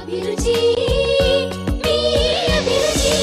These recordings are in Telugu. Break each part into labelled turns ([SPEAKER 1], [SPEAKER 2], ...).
[SPEAKER 1] అభిరుచి మీ అభిరుచి.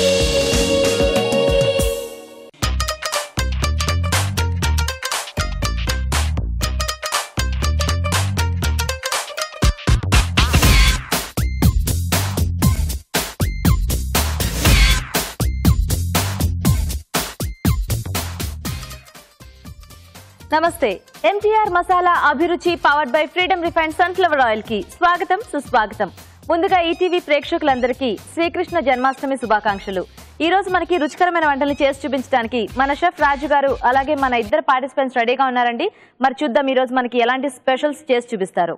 [SPEAKER 2] నమస్తే. ఎంటీఆర్ మసాలా అభిరుచి powered by freedom refined sunflower oil కి స్వాగతం, సుస్వాగతం. ముందుగా ఈటీవీ ప్రేక్షకులందరికీ శ్రీకృష్ణ జన్మాష్టమి శుభాకాంక్షలు. ఈ రోజు మనకి రుచికరమైన వంటల్ని చేసి చూపించడానికి మన షెఫ్ రాజు గారు అలాగే మన ఇద్దరు పార్టిసిపెంట్స్ రెడీగా ఉన్నారండి. మరి చూద్దాం ఈ రోజు మనకి ఎలాంటి స్పెషల్స్ చేసి చూపిస్తారు.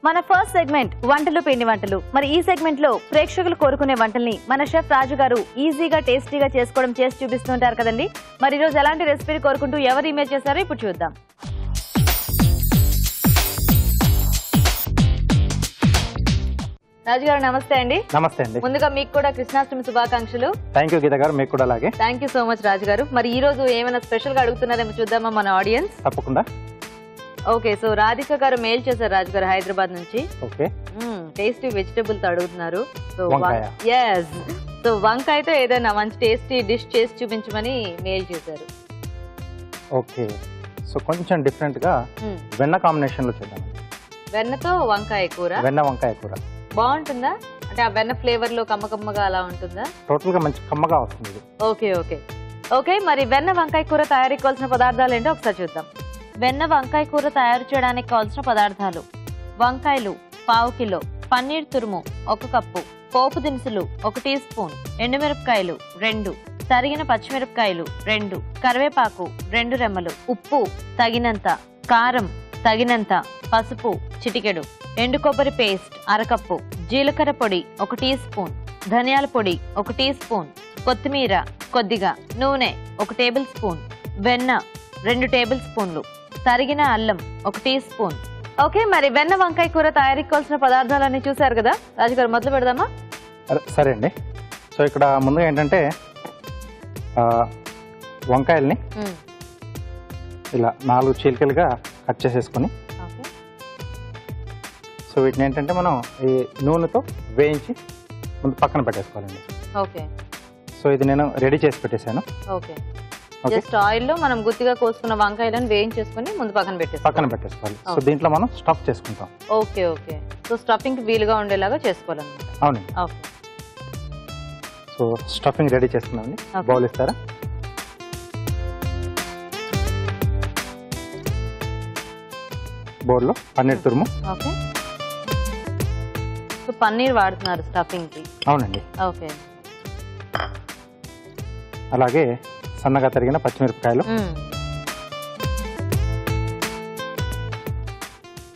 [SPEAKER 2] మన ఫస్ట్ సెగ్మెంట్ వంటలు పిండి వంటలు. మరి ఈ సెగ్మెంట్ లో ప్రేక్షకులు కోరుకునే వంటల్ని మన షెఫ్ రాజు గారు ఈజీగా టేస్టీగా చేసుకోవడం చేసి చూపిస్తుంటారు కదండి. మరి ఈ రోజు ఎలాంటి రెసిపీ కోరుకుంటూ ఎవరు ఇమేజ్ చేశారో ఇప్పుడు చూద్దాం. రాజు గారు నమస్తే అండి.
[SPEAKER 3] నమస్తే అండి.
[SPEAKER 2] ముందుగా మీకు కూడా కృష్ణాష్టమి శుభాకాంక్షలు.
[SPEAKER 3] థ్యాంక్ యూ గీత గారు, మీకు కూడా అలాగే.
[SPEAKER 2] థ్యాంక్ యూ సో మచ్ రాజు గారు. మరి ఈ రోజు ఏమైనా స్పెషల్ గా అడుగుతున్నారేమో చూద్దామా మన ఆడియన్స్.
[SPEAKER 3] తప్పకుండా.
[SPEAKER 2] ఓకే, సో రాధిక గారు మెయిల్ చేశారు రాజు గారు హైదరాబాద్ నుంచి.
[SPEAKER 3] ఓకే,
[SPEAKER 2] టేస్టీ వెజిటబుల్ తో అడుగుతున్నారు. సో
[SPEAKER 3] వంకాయ.
[SPEAKER 2] ఎస్, సో వంకాయతో ఏదైనా మంచి టేస్టీ డిష్ చేసి చూపించమని మెయిల్ చేశారు.
[SPEAKER 3] ఓకే, సో కొంచెం డిఫరెంట్ గా వెన్న కాంబినేషన్ లో చేద్దాం.
[SPEAKER 2] వెన్నతో వంకాయ కూర.
[SPEAKER 3] వెన్న వంకాయ కూర
[SPEAKER 2] బాగుంటుందా? అంటే ఆ వెన్న ఫ్లేవర్ లో కమ్మకమ్మగా అలా ఉంటుందా?
[SPEAKER 3] టోటల్ గా మంచి కమ్మగా వస్తుంది.
[SPEAKER 2] Okay okay okay. మరి వెన్న వంకాయ కూర తయారీకి కావాల్సిన పదార్థాలు ఏంటో ఒకసారి చూద్దాం. వెన్న వంకాయ కూర తయారు చేయడానికి కావాల్సిన పదార్థాలు: వంకాయలు ½ కిలో, పన్నీర్ తురుము 1 కప్పు, పోపు దినుసులు 1 టీ స్పూన్, ఎండుమిరపకాయలు 2, తరిగిన పచ్చిమిరపకాయలు 2, కరివేపాకు 2 రెమ్మలు, ఉప్పు తగినంత, కారం తగినంత, పసుపు చిటికెడు, ఎండు కొబ్బరి పేస్ట్ 1/2 కప్పు, జీలకర్ర పొడి 1 టీ స్పూన్, ధనియాల పొడి 1 టీ స్పూన్, కొత్తిమీర కొద్దిగా, నూనె 1 టేబుల్ స్పూన్, వెన్న 2 టేబుల్ స్పూన్లు, తరిగిన అల్లం 1 టీ స్పూన్. ఓకే, మరి వెన్న వంకాయ కూర తయారీకి కావాల్సిన పదార్థాలన్నీ చూసారు కదా రాజుగారు, మొదలు పెడదామా?
[SPEAKER 3] సరే అండి. సో ఇక్కడ ముందుగా ఏంటంటే వంకాయల్ని ఇలా 4 చీలికలుగా కట్ చేసేసుకొని, సో వీటిని ఏంటంటే మనం ఈ నూనెతో వేయించి ముందు పక్కన పెట్టేసుకోవాలండి.
[SPEAKER 2] ఓకే,
[SPEAKER 3] సో ఇది నేను రెడీ చేసి పెట్టేశాను.
[SPEAKER 2] ఓకే, జస్ట్ ఆయిల్ లో మనం గుత్తిగా కోసుకున్న వంకాయలను వేయించేసుకుని ముందు పక్కన
[SPEAKER 3] పెట్టేసుకోవాలి. సో దీంట్లో మనం స్టఫ్ చేసుకుంటాం.
[SPEAKER 2] ఓకే ఓకే, సో స్టఫింగ్ వీలుగా ఉండేలాగా చేసుకోవాలన్నమాట.
[SPEAKER 3] అవునండి.
[SPEAKER 2] ఓకే,
[SPEAKER 3] సో స్టఫింగ్ రెడీ చేసుకున్నామండి. బౌల్ ఇస్తారా? బౌల్లో పన్నీర్ తురుము.
[SPEAKER 2] ఓకే, సో పన్నీర్ వాడుతున్నారు స్టఫింగ్ కి?
[SPEAKER 3] అవునండి.
[SPEAKER 2] ఓకే,
[SPEAKER 3] అలాగే సన్నగా తరిగిన పచ్చిమిరపకాయలు,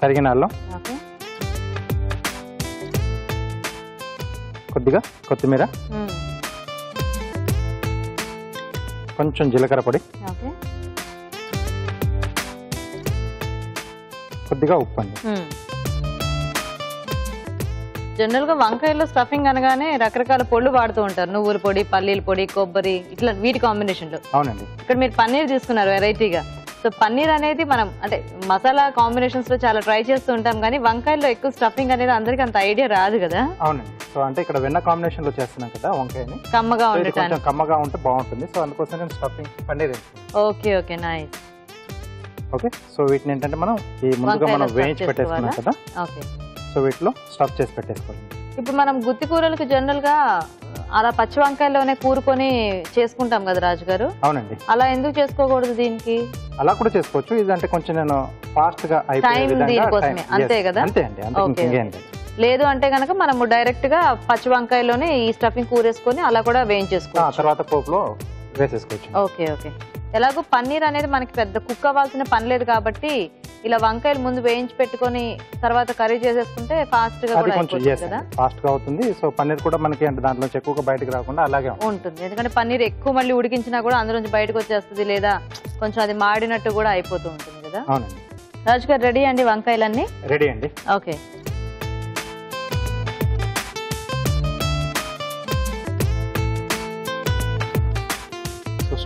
[SPEAKER 3] తరిగిన అల్లం, కొద్దిగా కొత్తిమీర, కొంచెం జీలకర్ర పొడి, కొద్దిగా ఉప్పు అండి.
[SPEAKER 2] జనరల్ గా వంకాయలో స్టఫింగ్ అనగానే రకరకాల పొళ్ళు వాడుతూ ఉంటారు. నువ్వుల పొడి, పల్లీల పొడి, కొబ్బరి, ఇట్లా వీటి కాంబినేషన్ లో.
[SPEAKER 3] అవునండి.
[SPEAKER 2] ఇక్కడ మీరు పన్నీర్ తీసుకున్నారు వెరైటీగా. సో పన్నీర్ అనేది మనం అంటే మసాలా కాంబినేషన్స్ లో చాలా ట్రై చేస్తూ ఉంటాం, కానీ వంకాయలో ఎక్కువ స్టఫింగ్ అనేది అందరికి అంత ఐడియా రాదు కదా.
[SPEAKER 3] అవునండి. సో అంటే ఇక్కడ వెన్న కాంబినేషన్ లో చేస్తున్నాం కదా వంకాయని,
[SPEAKER 2] కమ్మగా ఉండటానికి.
[SPEAKER 3] కమ్మగా ఉంటే బాగుంటుంది. సో అందుకోసం నేను stuffing paneer.
[SPEAKER 2] Okay okay, nice.
[SPEAKER 3] Okay, so వీటిని ఏంటంటే మనం ఈ ముందుగా మనం వేయించి పెట్టేసుకున్నాం కదా.
[SPEAKER 2] ఓకే,
[SPEAKER 3] సో వీటిలో స్టఫ్ చేసి పెట్టేసుకోవాలి.
[SPEAKER 2] ఇప్పుడు మనం గుత్తి కూరలకు జనరల్ గా అలా పచ్చి వంకాయలోనే కూరుకొని చేసుకుంటాం కదా రాజు గారు.
[SPEAKER 3] అవునండి.
[SPEAKER 2] అలా ఎందుకు చేసుకోకూడదు దీనికి?
[SPEAKER 3] అలా కూడా చేసుకోవచ్చు. ఇదంటే కొంచెం నేను ఫాస్ట్ గా అయిపోయే విధంగా.
[SPEAKER 2] అంతే కదా?
[SPEAKER 3] అంతే అండి.
[SPEAKER 2] లేదు అంటే గనక మనము డైరెక్ట్ గా పచ్చి వంకాయలోనే ఈ స్టఫింగ్ కూరేసుకొని అలా కూడా వేయించేసుకోవచ్చు.
[SPEAKER 3] తర్వాత పోపులో వేసేసుకోవచ్చు.
[SPEAKER 2] Okay okay. ఎలాగో పన్నీర్ అనేది మనకి పెద్ద కుక్ అవ్వాల్సిన పని లేదు కాబట్టి ఇలా వంకాయలు ముందు వేయించి పెట్టుకొని తర్వాత కర్రీ చేసేసుకుంటే ఫాస్ట్ గా కూడా అయిపోతుంది కదా.
[SPEAKER 3] ఫాస్ట్ గా అవుతుంది. సో పన్నీర్ కూడా మనకి అంటే దాంట్లో ఎక్కువగా బయటకు రాకుండా అలాగే
[SPEAKER 2] ఉంటుంది. ఎందుకంటే పన్నీర్ ఎక్కువ మళ్ళీ ఉడికించినా కూడా అందులోంచి బయటకు వచ్చేస్తుంది, లేదా కొంచెం అది మాడినట్టు కూడా అయిపోతూ ఉంటుంది కదా.
[SPEAKER 3] అవునండి.
[SPEAKER 2] రాజు గారు రెడీ అండి వంకాయలన్నీ?
[SPEAKER 3] రెడీ అండి.
[SPEAKER 2] ఓకే,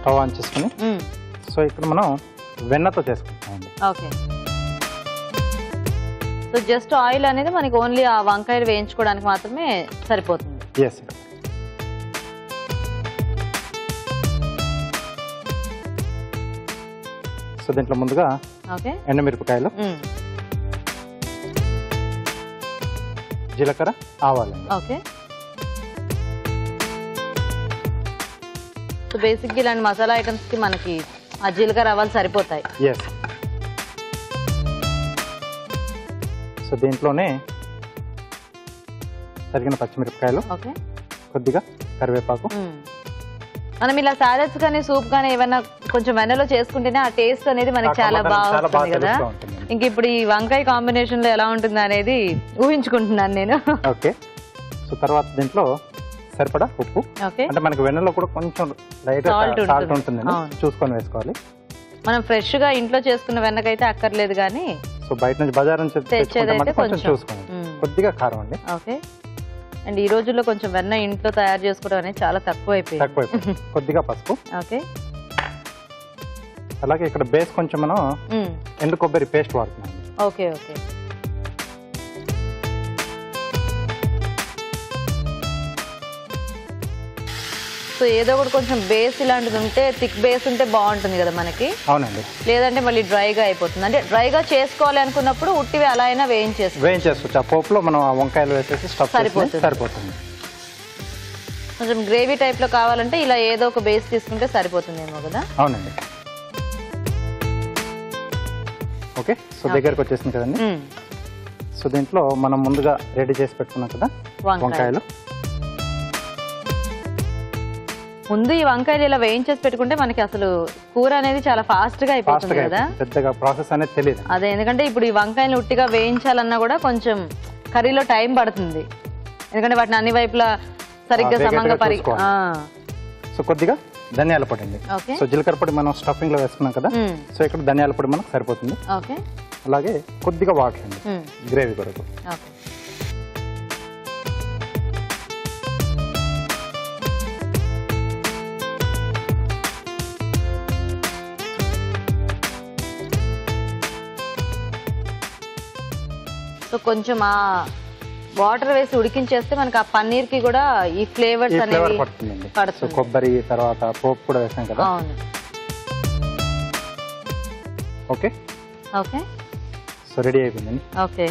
[SPEAKER 3] స్టవ్ ఆన్ చేసుకుని సో ఇక్కడ మనం వెన్నతో చేసుకుంటామండి.
[SPEAKER 2] ఓకే. సో జస్ట్ ఆయిల్ అనేది మనకి ఓన్లీ ఆ వంకాయలు వేయించుకోవడానికి మాత్రమే సరిపోతుంది.
[SPEAKER 3] ఎస్. సో దీంట్లో ముందుగా
[SPEAKER 2] ఓకే
[SPEAKER 3] ఎండుమిరపకాయలు, జీలకర్ర, ఆవాలండి.
[SPEAKER 2] ఓకే. సో బేసిక్గా ఇలాంటి మసాలా ఐటమ్స్ కి మనకి ఆ జీలకర్ర ఆవాలు సరిపోతాయి.
[SPEAKER 3] ఎస్. సో దీంట్లోనే తరిగిన పచ్చిమిరపకాయలు,
[SPEAKER 2] ఓకే,
[SPEAKER 3] కొద్దిగా కరివేపాకు.
[SPEAKER 2] మనం ఇలా సాలెడ్స్ కానీ సూప్ కానీ ఏమైనా కొంచెం వెన్నలో చేసుకుంటేనే ఆ టేస్ట్ అనేది మనకి చాలా బాగుంటుంది కదా. ఇంక ఇప్పుడు ఈ వంకాయ కాంబినేషన్ లో ఎలా ఉంటుంది అనేది ఊహించుకుంటున్నాను నేను.
[SPEAKER 3] ఓకే. సో తర్వాత దీంట్లో సరిపడా ఉప్పు.
[SPEAKER 2] ఓకే.
[SPEAKER 3] అంటే మనకి వెన్నలో కూడా కొంచెం లైట్ సాల్ట్ ఉంటుంది, చూసుకొని వేసుకోవాలి.
[SPEAKER 2] మనం ఫ్రెష్ గా ఇంట్లో చేసుకున్న వెన్నకైతే అక్కర్లేదు కానీ
[SPEAKER 3] సో బయట నుంచి బజార్ నుంచి తెచ్చుకుంటే కొంచెం చూసుకోండి. కొద్దిగా కారం అండి.
[SPEAKER 2] ఓకే. అండ్ ఈ రోజుల్లో కొంచెం వెన్న ఇంట్లో తయారు చేసుకోవడం అనేది చాలా తక్కువైపోయింది.
[SPEAKER 3] కొద్దిగా పసుపు.
[SPEAKER 2] ఓకే.
[SPEAKER 3] అలాగే ఇక్కడ బేస్ కొంచెం మనం ఎండు కొబ్బరి పేస్ట్ వాడుతున్నాం.
[SPEAKER 2] ఓకే. ఓకే. సో ఏదో ఒకటి కొంచెం బేస్ ఇలాంటిది ఉంటే, థిక్ బేస్ ఉంటే బాగుంటుంది కదా మనకి.
[SPEAKER 3] అవునండి.
[SPEAKER 2] లేదంటే మళ్ళీ డ్రైగా అయిపోతుంది. అంటే డ్రైగా చేసుకోవాలి అనుకున్నప్పుడు ఉట్టివి అలా అయినా వేయించేసుకోవచ్చు.
[SPEAKER 3] ఆ పోపులో మనం ఆ వంకాయలు వేసేసి స్టఫ్ సరిపోతుంది.
[SPEAKER 2] కొంచెం గ్రేవీ టైప్ లో కావాలంటే ఇలా ఏదో ఒక బేస్ తీసుకుంటే సరిపోతుందేమో కదా.
[SPEAKER 3] అవునండి. ఓకే. సో దగ్గరకు వచ్చేసింది కదండి. సో దీంట్లో మనం ముందుగా రెడీ చేసి పెట్టుకున్నాం కదా వంకాయలు.
[SPEAKER 2] ముందు ఈ వంకాయలు ఇలా వేయించేసి పెట్టుకుంటే మనకి అసలు కూర అనేది చాలా ఫాస్ట్ గా అయిపోతుంది కదా.
[SPEAKER 3] పెద్దగా ప్రాసెస్ అనేది తెలియదు.
[SPEAKER 2] అదే, ఎందుకంటే ఇప్పుడు ఈ వంకాయలు ఉట్టిగా వేయించాలన్నా కూడా కొంచెం కర్రీలో టైం పడుతుంది. ఎందుకంటే వాటిని అన్ని వైపులా సరిగ్గా సమంగా
[SPEAKER 3] సో కొద్దిగా ధనియాల పొడి అండి. సో జీలకర్ర పొడి మనం స్టఫింగ్ లో వేసుకున్నాం కదా. సో ఇక్కడ ధనియాల పొడి మనకు సరిపోతుంది. అలాగే కొద్దిగా వాటర్ అండి గ్రేవీ కొరకు.
[SPEAKER 2] సో కొంచెం ఆ వాటర్ వేసి ఉడికించేస్తే మనకి ఆ పన్నీర్ కి కూడా ఈ ఫ్లేవర్స్ అనేవి పడుతుంది.
[SPEAKER 3] కొబ్బరి తర్వాత పోపు కూడా వేసాం కదా. ఓకే.
[SPEAKER 2] ఓకే.
[SPEAKER 3] సో రెడీ అయిపోయిందండి.
[SPEAKER 2] ఓకే.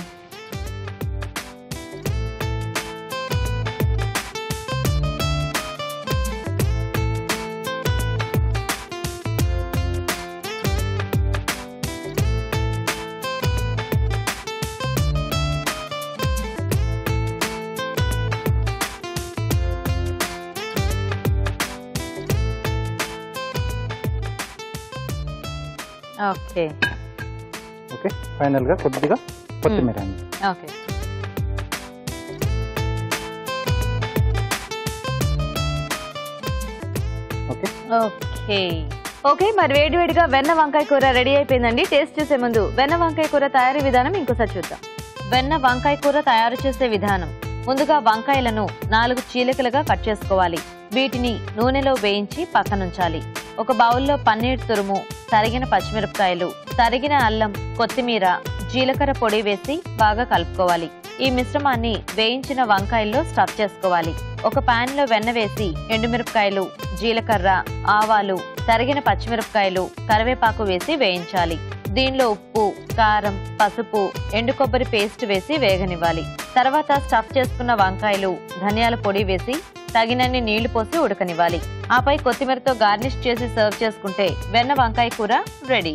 [SPEAKER 2] ఓకే.
[SPEAKER 3] ఓకే. ఫైనల్ గా కొద్దిగా కొత్తిమీర అండి.
[SPEAKER 2] ఓకే.
[SPEAKER 3] ఓకే.
[SPEAKER 2] ఓకే. ఓకే. మరి వేడివేడిగా వెన్న వంకాయ కూర రెడీ అయిపోయిందండి. టేస్ట్ చేసే ముందు వెన్న వంకాయ కూర తయారీ విధానం ఇంకోసారి చూద్దాం. వెన్న వంకాయ కూర తయారు చేసే విధానం: ముందుగా వంకాయలను 4 చీలికలుగా కట్ చేసుకోవాలి. వీటిని నూనెలో వేయించి పక్కనుంచాలి. ఒక బౌల్లో పన్నీర్ తురుము, తరిగిన పచ్చిమిరపకాయలు, తరిగిన అల్లం, కొత్తిమీర, జీలకర్ర పొడి వేసి బాగా కలుపుకోవాలి. ఈ మిశ్రమాన్ని వేయించిన వంకాయల్లో స్టఫ్ చేసుకోవాలి. ఒక పాన్ లో వెన్న వేసి ఎండుమిరపకాయలు, జీలకర్ర, ఆవాలు, తరిగిన పచ్చిమిరపకాయలు, కరివేపాకు వేసి వేయించాలి. దీనిలో ఉప్పు, కారం, పసుపు, ఎండు కొబ్బరి పేస్ట్ వేసి వేగనివ్వాలి. తర్వాత స్టఫ్ చేసుకున్న వంకాయలు, ధనియాల పొడి వేసి తగినన్ని నీళ్లు పోసి ఉడకనివ్వాలి. ఆపై కొత్తిమీరతో గార్నిష్ చేసి సర్వ్ చేసుకుంటే వెన్న వంకాయ కూర రెడీ.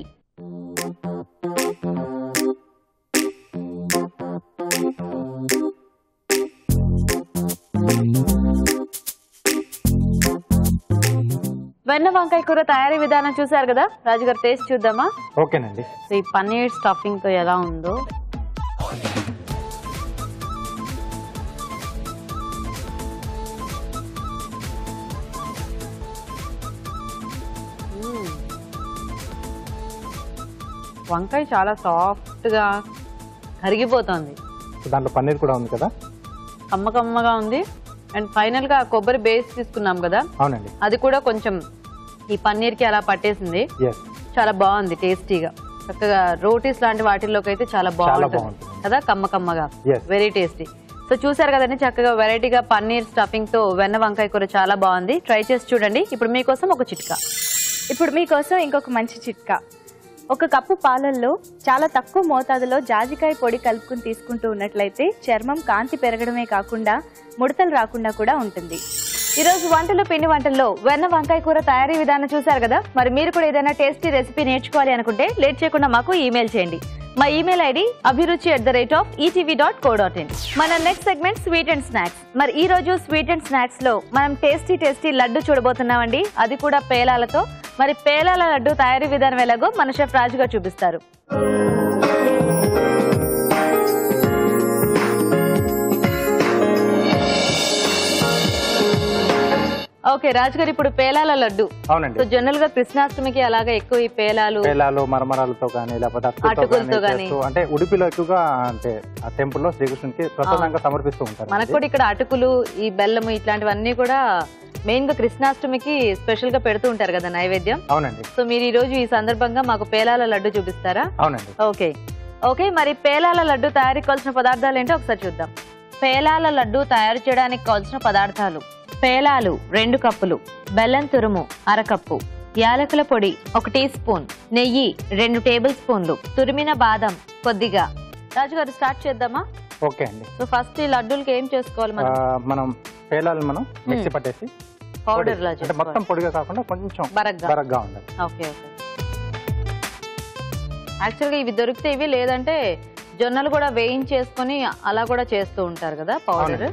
[SPEAKER 2] వెన్న వంకాయ కూర తయారీ విధానం చూసారు కదా. రాజుగారు టేస్ట్ చూద్దామా?
[SPEAKER 3] ఓకేనండి.
[SPEAKER 2] ఈ పన్నీర్ స్టఫింగ్ తో ఎలా ఉందో. వంకాయ చాలా సాఫ్ట్ గా కరిగిపోతుంది.
[SPEAKER 3] దాంట్లో పన్నీర్ కూడా ఉంది కదా,
[SPEAKER 2] కమ్మకమ్మగా ఉంది. అండ్ ఫైనల్ గా కొబ్బరి బేస్ తీసుకున్నాం కదా,
[SPEAKER 3] అవునండి,
[SPEAKER 2] అది కూడా కొంచెం ఈ పన్నీర్ కి అలా పట్టేసింది.
[SPEAKER 3] ఎస్,
[SPEAKER 2] చాలా బాగుంది, టేస్టీగా. చక్కగా రోటీస్ లాంటి వాటిల్లోకి అయితే చాలా బాగుంటుంది కదా, కమ్మగా.
[SPEAKER 3] Yes.
[SPEAKER 2] Very tasty. సో చూసారు కదండి, చక్కగా వెరైటీగా పన్నీర్ స్టఫింగ్ తో వెన్న వంకాయ కూర చాలా బాగుంది. ట్రై చేసి చూడండి. ఇప్పుడు మీకోసం ఒక చిట్కా.
[SPEAKER 4] ఇప్పుడు మీకోసం ఇంకొక మంచి చిట్కా. 1 కప్పు పాలల్లో చాలా తక్కువ మోతాదులో జాజికాయ పొడి కలుపుకుని తీసుకుంటూ ఉన్నట్లయితే చర్మం కాంతి పెరగడమే కాకుండా ముడతలు రాకుండా కూడా ఉంటుంది.
[SPEAKER 2] ఈ రోజు వంటలు పిండి వంటల్లో వెన్న వంకాయ కూర తయారీ విధానం చూసారు కదా. మరి మీరు కూడా ఏదైనా టేస్టీ రెసిపీ నేర్చుకోవాలి అనుకుంటే లేట్ చేయకుండా మాకు ఈమెయిల్ చేయండి. మా ఈమెయిల్ ఐడి abhiruchi@etv.co.in. మన next segment sweet and snacks. మరి ఈ రోజు స్వీట్ అండ్ స్నాక్స్ లో మనం టేస్టీ లడ్డు చూడబోతున్నామండి, అది కూడా పేలాలతో. మరి పేలాల లడ్డు తయారీ విధానం ఎలాగో మన షెఫ్ రాజు గారు చూపిస్తారు. ఓకే రాజు గారు, ఇప్పుడు పేలాల లడ్డు.
[SPEAKER 3] అవునండి.
[SPEAKER 2] జనరల్ గా కృష్ణాష్టమికి అలాగే ఎక్కువ ఈ పేలాలు
[SPEAKER 3] మరమరాలతో కానీ లేకపోతే
[SPEAKER 2] అటుకులతో గానీ
[SPEAKER 3] అంటే ఉడిపిలో ఎక్కువగా అంటే ఆ టెంపుల్ లో శ్రీకృష్ణునికి ప్రసాదంగా సమర్పిస్తూ ఉంటారు.
[SPEAKER 2] మనకు కూడా ఇక్కడ అటుకులు, ఈ బెల్లము ఇట్లాంటివన్నీ కూడా మెయిన్ గా కృష్ణాష్టమికి స్పెషల్ గా పెడుతూ ఉంటారు కదా నైవేద్యం.
[SPEAKER 3] అవునండి.
[SPEAKER 2] సో మీరు ఈ రోజు ఈ సందర్భంగా మాకు పేలాల లడ్డు చూపిస్తారా?
[SPEAKER 3] అవునండి.
[SPEAKER 2] ఓకే మరి పేలాల లడ్డు తయారీకి కావాల్సిన పదార్థాలు ఏంటో ఒకసారి చూద్దాం. పేలాల లడ్డు తయారు చేయడానికి కావాల్సిన పదార్థాలు: పేలాలు 2 కప్పులు, బెల్లం తురుము 1/2 కప్పు, యాలకుల పొడి 1 టీ స్పూన్, నెయ్యి 2 టేబుల్ స్పూన్లు, తురిమిన బాదం కొద్దిగా. రాజు గారు స్టార్ట్ చేద్దామా?
[SPEAKER 3] ఓకే అండి.
[SPEAKER 2] సో ఫస్ట్ ఈ లడ్డూలకి ఏం చేసుకోవాలి
[SPEAKER 3] మనం పేలాలు మనం మిక్సీ పట్టేసి
[SPEAKER 2] పౌడర్ లా
[SPEAKER 3] అంటే మొత్తం పొడిగా కాకుండా కొంచెం బరగ్గా ఉండాలి.
[SPEAKER 2] ఓకే. యాక్చువల్గా ఇవి దొరికితే ఇవి, లేదంటే జొన్నలు కూడా వేయించేసుకొని అలా కూడా చేస్తూ ఉంటారు కదా పౌడర్.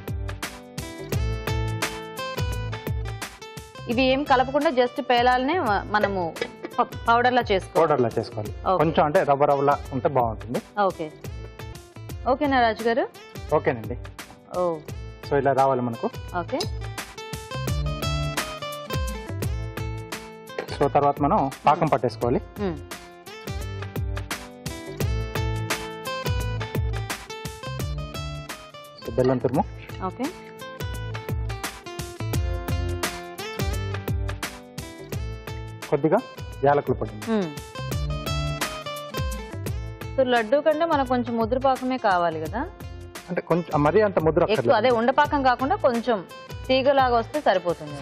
[SPEAKER 2] ఇవి ఏం కలపకుండా జస్ట్ పేలాలనే మనము పౌడర్ లా
[SPEAKER 3] చేసుకోవాలి. కొంచెం అంటే రవ్వలా ఉంటే బాగుంటుంది.
[SPEAKER 2] ఓకేనా రాజు గారు?
[SPEAKER 3] ఓకేనండి. సో ఇలా రావాలి మనకు.
[SPEAKER 2] ఓకే.
[SPEAKER 3] సో తర్వాత మనం పాకం పట్టేసుకోవాలి. సో బెల్లం తురుము.
[SPEAKER 2] ఓకే.
[SPEAKER 3] కొద్దిగా యాలకుల పొడి.
[SPEAKER 2] సో లడ్డు కంటే మనకు కొంచెం ముద్ర పాకమే కావాలి కదా,
[SPEAKER 3] అంటే కొంచెం మరీ అంత ముద్ర
[SPEAKER 2] ఎక్కువ, అదే ఉండపాకం కాకుండా కొంచెం తీగలాగా వస్తే సరిపోతుంది.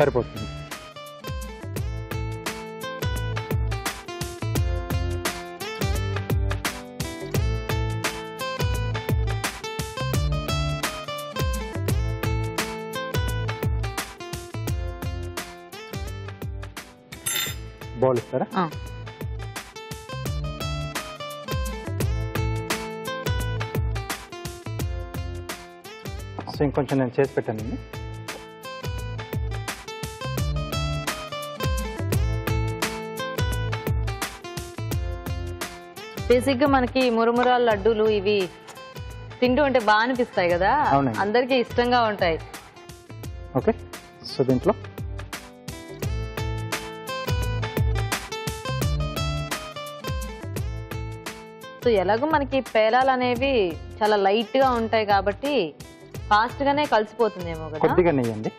[SPEAKER 3] బౌల్ ఇస్తారా? సో ఇంకొంచెం నేను చేసి పెట్టానండి.
[SPEAKER 2] బేసిక్ గా మనకి మురుమురాల లడ్డూలు ఇవి తింటూ ఉంటే బాగా అనిపిస్తాయి కదా, అందరికీ ఇష్టంగా ఉంటాయి.
[SPEAKER 3] ఓకే. సో దీంట్లో
[SPEAKER 2] సో ఎలాగో మనకి పేలాలు అనేవి చాలా లైట్ గా ఉంటాయి కాబట్టి ఫాస్ట్ గానే కలిసిపోతుందేమో కదా.
[SPEAKER 3] కొద్దిగా నెయ్యండి.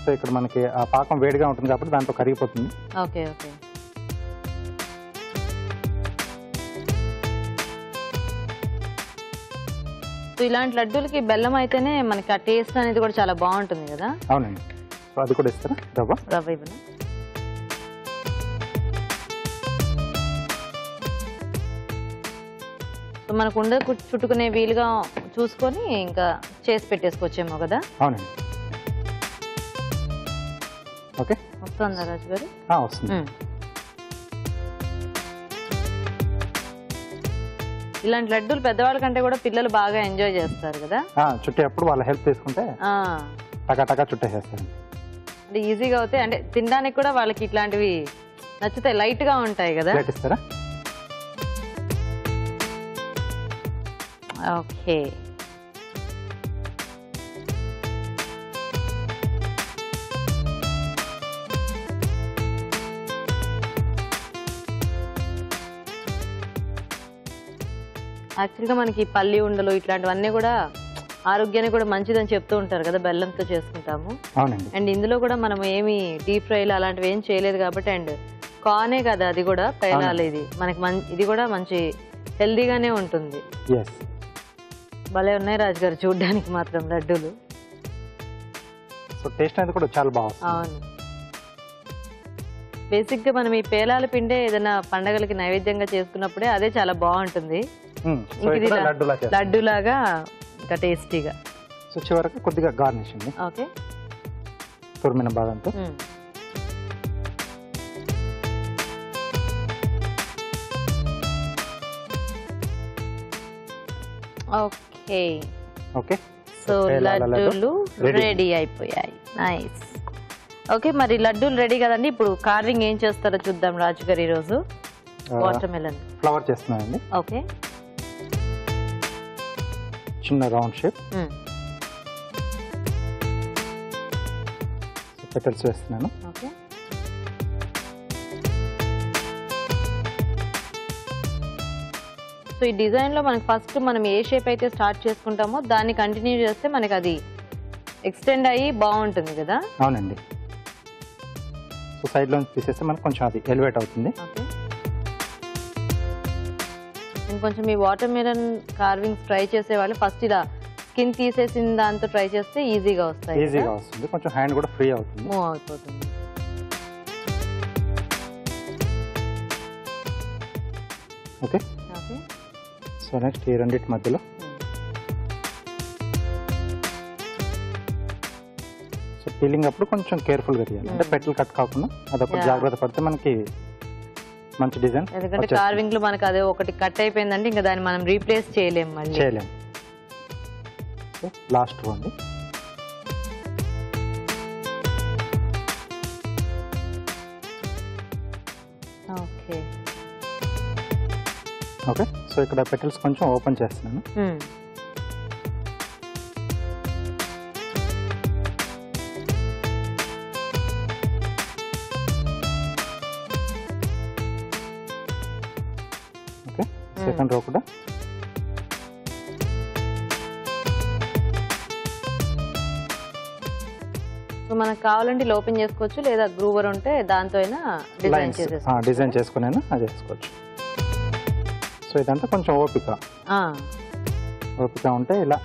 [SPEAKER 3] సో ఇక్కడ మనకి ఆ పాకం వేడిగా ఉంటుంది కాబట్టి దాంట్లో కరిగిపోతుంది.
[SPEAKER 2] Okay okay. సో ఇలాంటి లడ్డూలకి బెల్లం అయితేనే మనకి ఆ టేస్ట్ అనేది కూడా చాలా బాగుంటుంది కదా.
[SPEAKER 3] అవునండి. సో అది కూడా ఇస్తారా?
[SPEAKER 2] రవ్వ ఇవ్వనా? సో మనకు ఉండ చుట్టుకునే వీలుగా చూసుకొని ఇంకా చేసి పెట్టేసుకోవచ్చేమో కదా.
[SPEAKER 3] అవునండి. ఓకే.
[SPEAKER 2] వస్తుందా రాజు గారు?
[SPEAKER 3] వస్తుంది.
[SPEAKER 2] ఇలాంటి లడ్డూలు పెద్దవాళ్ళ కంటే కూడా పిల్లలు బాగా ఎంజాయ్ చేస్తారు కదా.
[SPEAKER 3] చుట్టేప్పుడు వాళ్ళ హెల్ప్ తీసుకుంటే టకా చుట్టేసేస్తారు.
[SPEAKER 2] అంటే ఈజీగా అవుతాయి, అంటే తినడానికి కూడా వాళ్ళకి ఇట్లాంటివి నచ్చుతాయి, లైట్ గా ఉంటాయి కదా.
[SPEAKER 3] ఇస్తారా?
[SPEAKER 2] ఓకే. యాక్చువల్గా మనకి పల్లి ఉండలు ఇట్లాంటివన్నీ కూడా ఆరోగ్యానికి కూడా మంచిదని చెప్తూ ఉంటారు కదా, బెల్లంతో చేసుకుంటాము.
[SPEAKER 3] అవునండి.
[SPEAKER 2] అండ్ ఇందులో కూడా మనం ఏమి డీప్ ఫ్రైలు అలాంటివి ఏం చేయలేదు కాబట్టి, అండ్ కార్నే కదా అది కూడా పేలాలు, ఇది మనకి ఇది కూడా మంచి హెల్దీగానే ఉంటుంది. భలే ఉన్నాయి రాజు గారు చూడ్డానికి మాత్రం లడ్డూలు.
[SPEAKER 3] సో టేస్ట్ అనేది కూడా చాలా బాగుంది.
[SPEAKER 2] అవును, బేసిక్ గా మనం ఈ పేలాల పిండే ఏదైనా పండగలకి నైవేద్యంగా చేసుకున్నప్పుడే అదే చాలా బాగుంటుంది. లడ్డూలాగా ఇంకా టేస్టీగా.
[SPEAKER 3] సో చివరికి కొద్దిగా గార్నిష్ అండి.
[SPEAKER 2] ఓకే,
[SPEAKER 3] తురిమిన బాదంతో.
[SPEAKER 2] ఓకే
[SPEAKER 3] ఓకే,
[SPEAKER 2] సో లడ్డూలు రెడీ అయిపోయాయి. నైస్. ఓకే, మరి లడ్డూలు రెడీ కదండి. ఇప్పుడు కార్వింగ్ ఏం చేస్తారో చూద్దాం రాజు గారు ఈరోజు. వాటర్ మెలన్
[SPEAKER 3] ఫ్లవర్ చేస్తున్నానండి.
[SPEAKER 2] ఓకే,
[SPEAKER 3] చిన్న రౌండ్ షేప్ పెటల్స్ వేస్తున్నాను.
[SPEAKER 2] ఓకే, సో ఈ డిజైన్ లో మనకి ఫస్ట్ మనం ఏ షేప్ అయితే స్టార్ట్ చేసుకుంటామో దాన్ని కంటిన్యూ చేస్తే మనకి అది ఎక్స్టెండ్ అయ్యి బాగుంటుంది కదా.
[SPEAKER 3] అవునండి. సో సైడ్ లో తీసేస్తే మనకు కొంచెం అది ఎలివేట్ అవుతుంది.
[SPEAKER 2] ఓకే, నేను కొంచెం ఈ వాటర్ మెలన్ కార్వింగ్స్ ట్రై చేసే వాళ్ళు ఫస్ట్ ఇలా స్కిన్ తీసేసిన దాంతో ట్రై చేస్తే ఈజీగా వస్తాయి.
[SPEAKER 3] ఈజీగా వస్తుంది, కొంచెం హ్యాండ్ కూడా ఫ్రీ అవుతుంది,
[SPEAKER 2] మూవ్ అయిపోతుంది.
[SPEAKER 3] ఓకే.
[SPEAKER 2] ఓకే,
[SPEAKER 3] సో నెక్స్ట్ ఈ రెండింటి మధ్యలో సో పీలింగ్ అప్పుడు కొంచెం కేర్ఫుల్గా తీయాలి, అంటే పెటల్ కట్ కాకుండా అదొక జాగ్రత్త పడితే మనకి మంచి డిజైన్.
[SPEAKER 2] ఎందుకంటే కార్వింగ్ లో మనకి అదే ఒకటి కట్ అయిపోయిందంటే ఇంకా దాన్ని మనం రీప్లేస్ చేయలేము, మళ్ళీ
[SPEAKER 3] చేయలేము. సో లాస్ట్ రో అండి.
[SPEAKER 2] ఓకే
[SPEAKER 3] ఓకే, సో ఇక్కడ పెటల్స్ కొంచెం ఓపెన్ చేస్తున్నాను. ఓకే, సెకండ్ రో కూడా
[SPEAKER 2] సో మనకు కావాలంటే ఓపెన్ చేసుకోవచ్చు, లేదా గ్రూవర్ ఉంటే దాంతో అయినా
[SPEAKER 3] డిజైన్ చేసుకుని అది చేసుకోవచ్చు. సో ఇదంతా కొంచెం ఓపిక ఉంటే ఇలా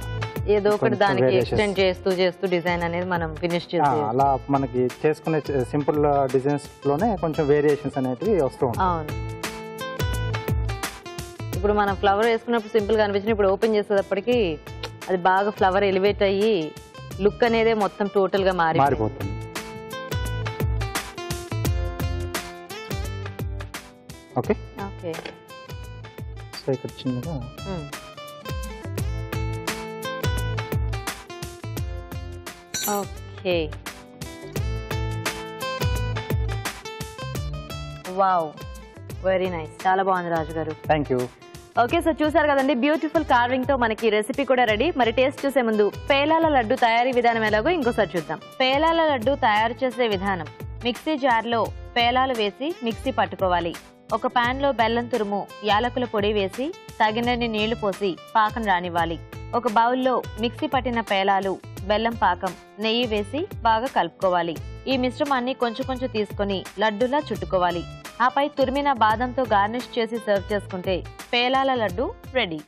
[SPEAKER 2] ఏదో ఒకటి దానికి ఎక్స్టెండ్ చేస్తూ డిజైన్ అనేది మనం ఫినిష్ చేస్తాం.
[SPEAKER 3] అలా మనకి చేసుకునే సింపుల్ డిజైన్స్ లోనే కొంచెం వేరియేషన్స్ అనేటివి వస్తూ ఉంటాయి.
[SPEAKER 2] అవును, ఇప్పుడు మనం ఫ్లవర్ వేసుకున్నప్పుడు సింపుల్ గా అనిపించిన ఇప్పుడు ఓపెన్ చేసేటప్పటికి అది బాగా ఫ్లవర్ ఎలివేట్ అయ్యి లుక్ అనేది మొత్తం టోటల్ గా మారిపోతుంది.
[SPEAKER 3] ఓకే
[SPEAKER 2] ఓకే,
[SPEAKER 3] సో ఇక్కడ చిన్నగా
[SPEAKER 2] ఓకే, వావ్, వెరీ నైస్, చాలా బాగుంది రాజు గారు.
[SPEAKER 3] Thank you.
[SPEAKER 2] ఓకే, సో చూసారు కదండి, బ్యూటిఫుల్ కార్వింగ్ తో మనకి రెసిపీ కూడా రెడీ. మరి టేస్ట్ చూసే ముందు పేలాల లడ్డు తయారీ విధానం ఎలాగో ఇంకోసారి చూద్దాం. పేలాల లడ్డు తయారు చేసే విధానం: మిక్సీ జార్ లో పేలాలు వేసి మిక్సీ పట్టుకోవాలి. ఒక పాన్ లో బెల్లం తురుము, యాలకుల పొడి వేసి తగినన్ని నీళ్లు పోసి పాకం రానివ్వాలి. ఒక బౌల్లో మిక్సీ పట్టిన పేలాలు, బెల్లం పాకం, నెయ్యి వేసి బాగా కలుపుకోవాలి. ఈ మిశ్రమాన్ని కొంచెం కొంచెం తీసుకొని లడ్డులా చుట్టుకోవాలి. ఆపై తురిమిన బాదంతో గార్నిష్ చేసి సర్వ్ చేసుకుంటే పేలాల లడ్డు రెడీ.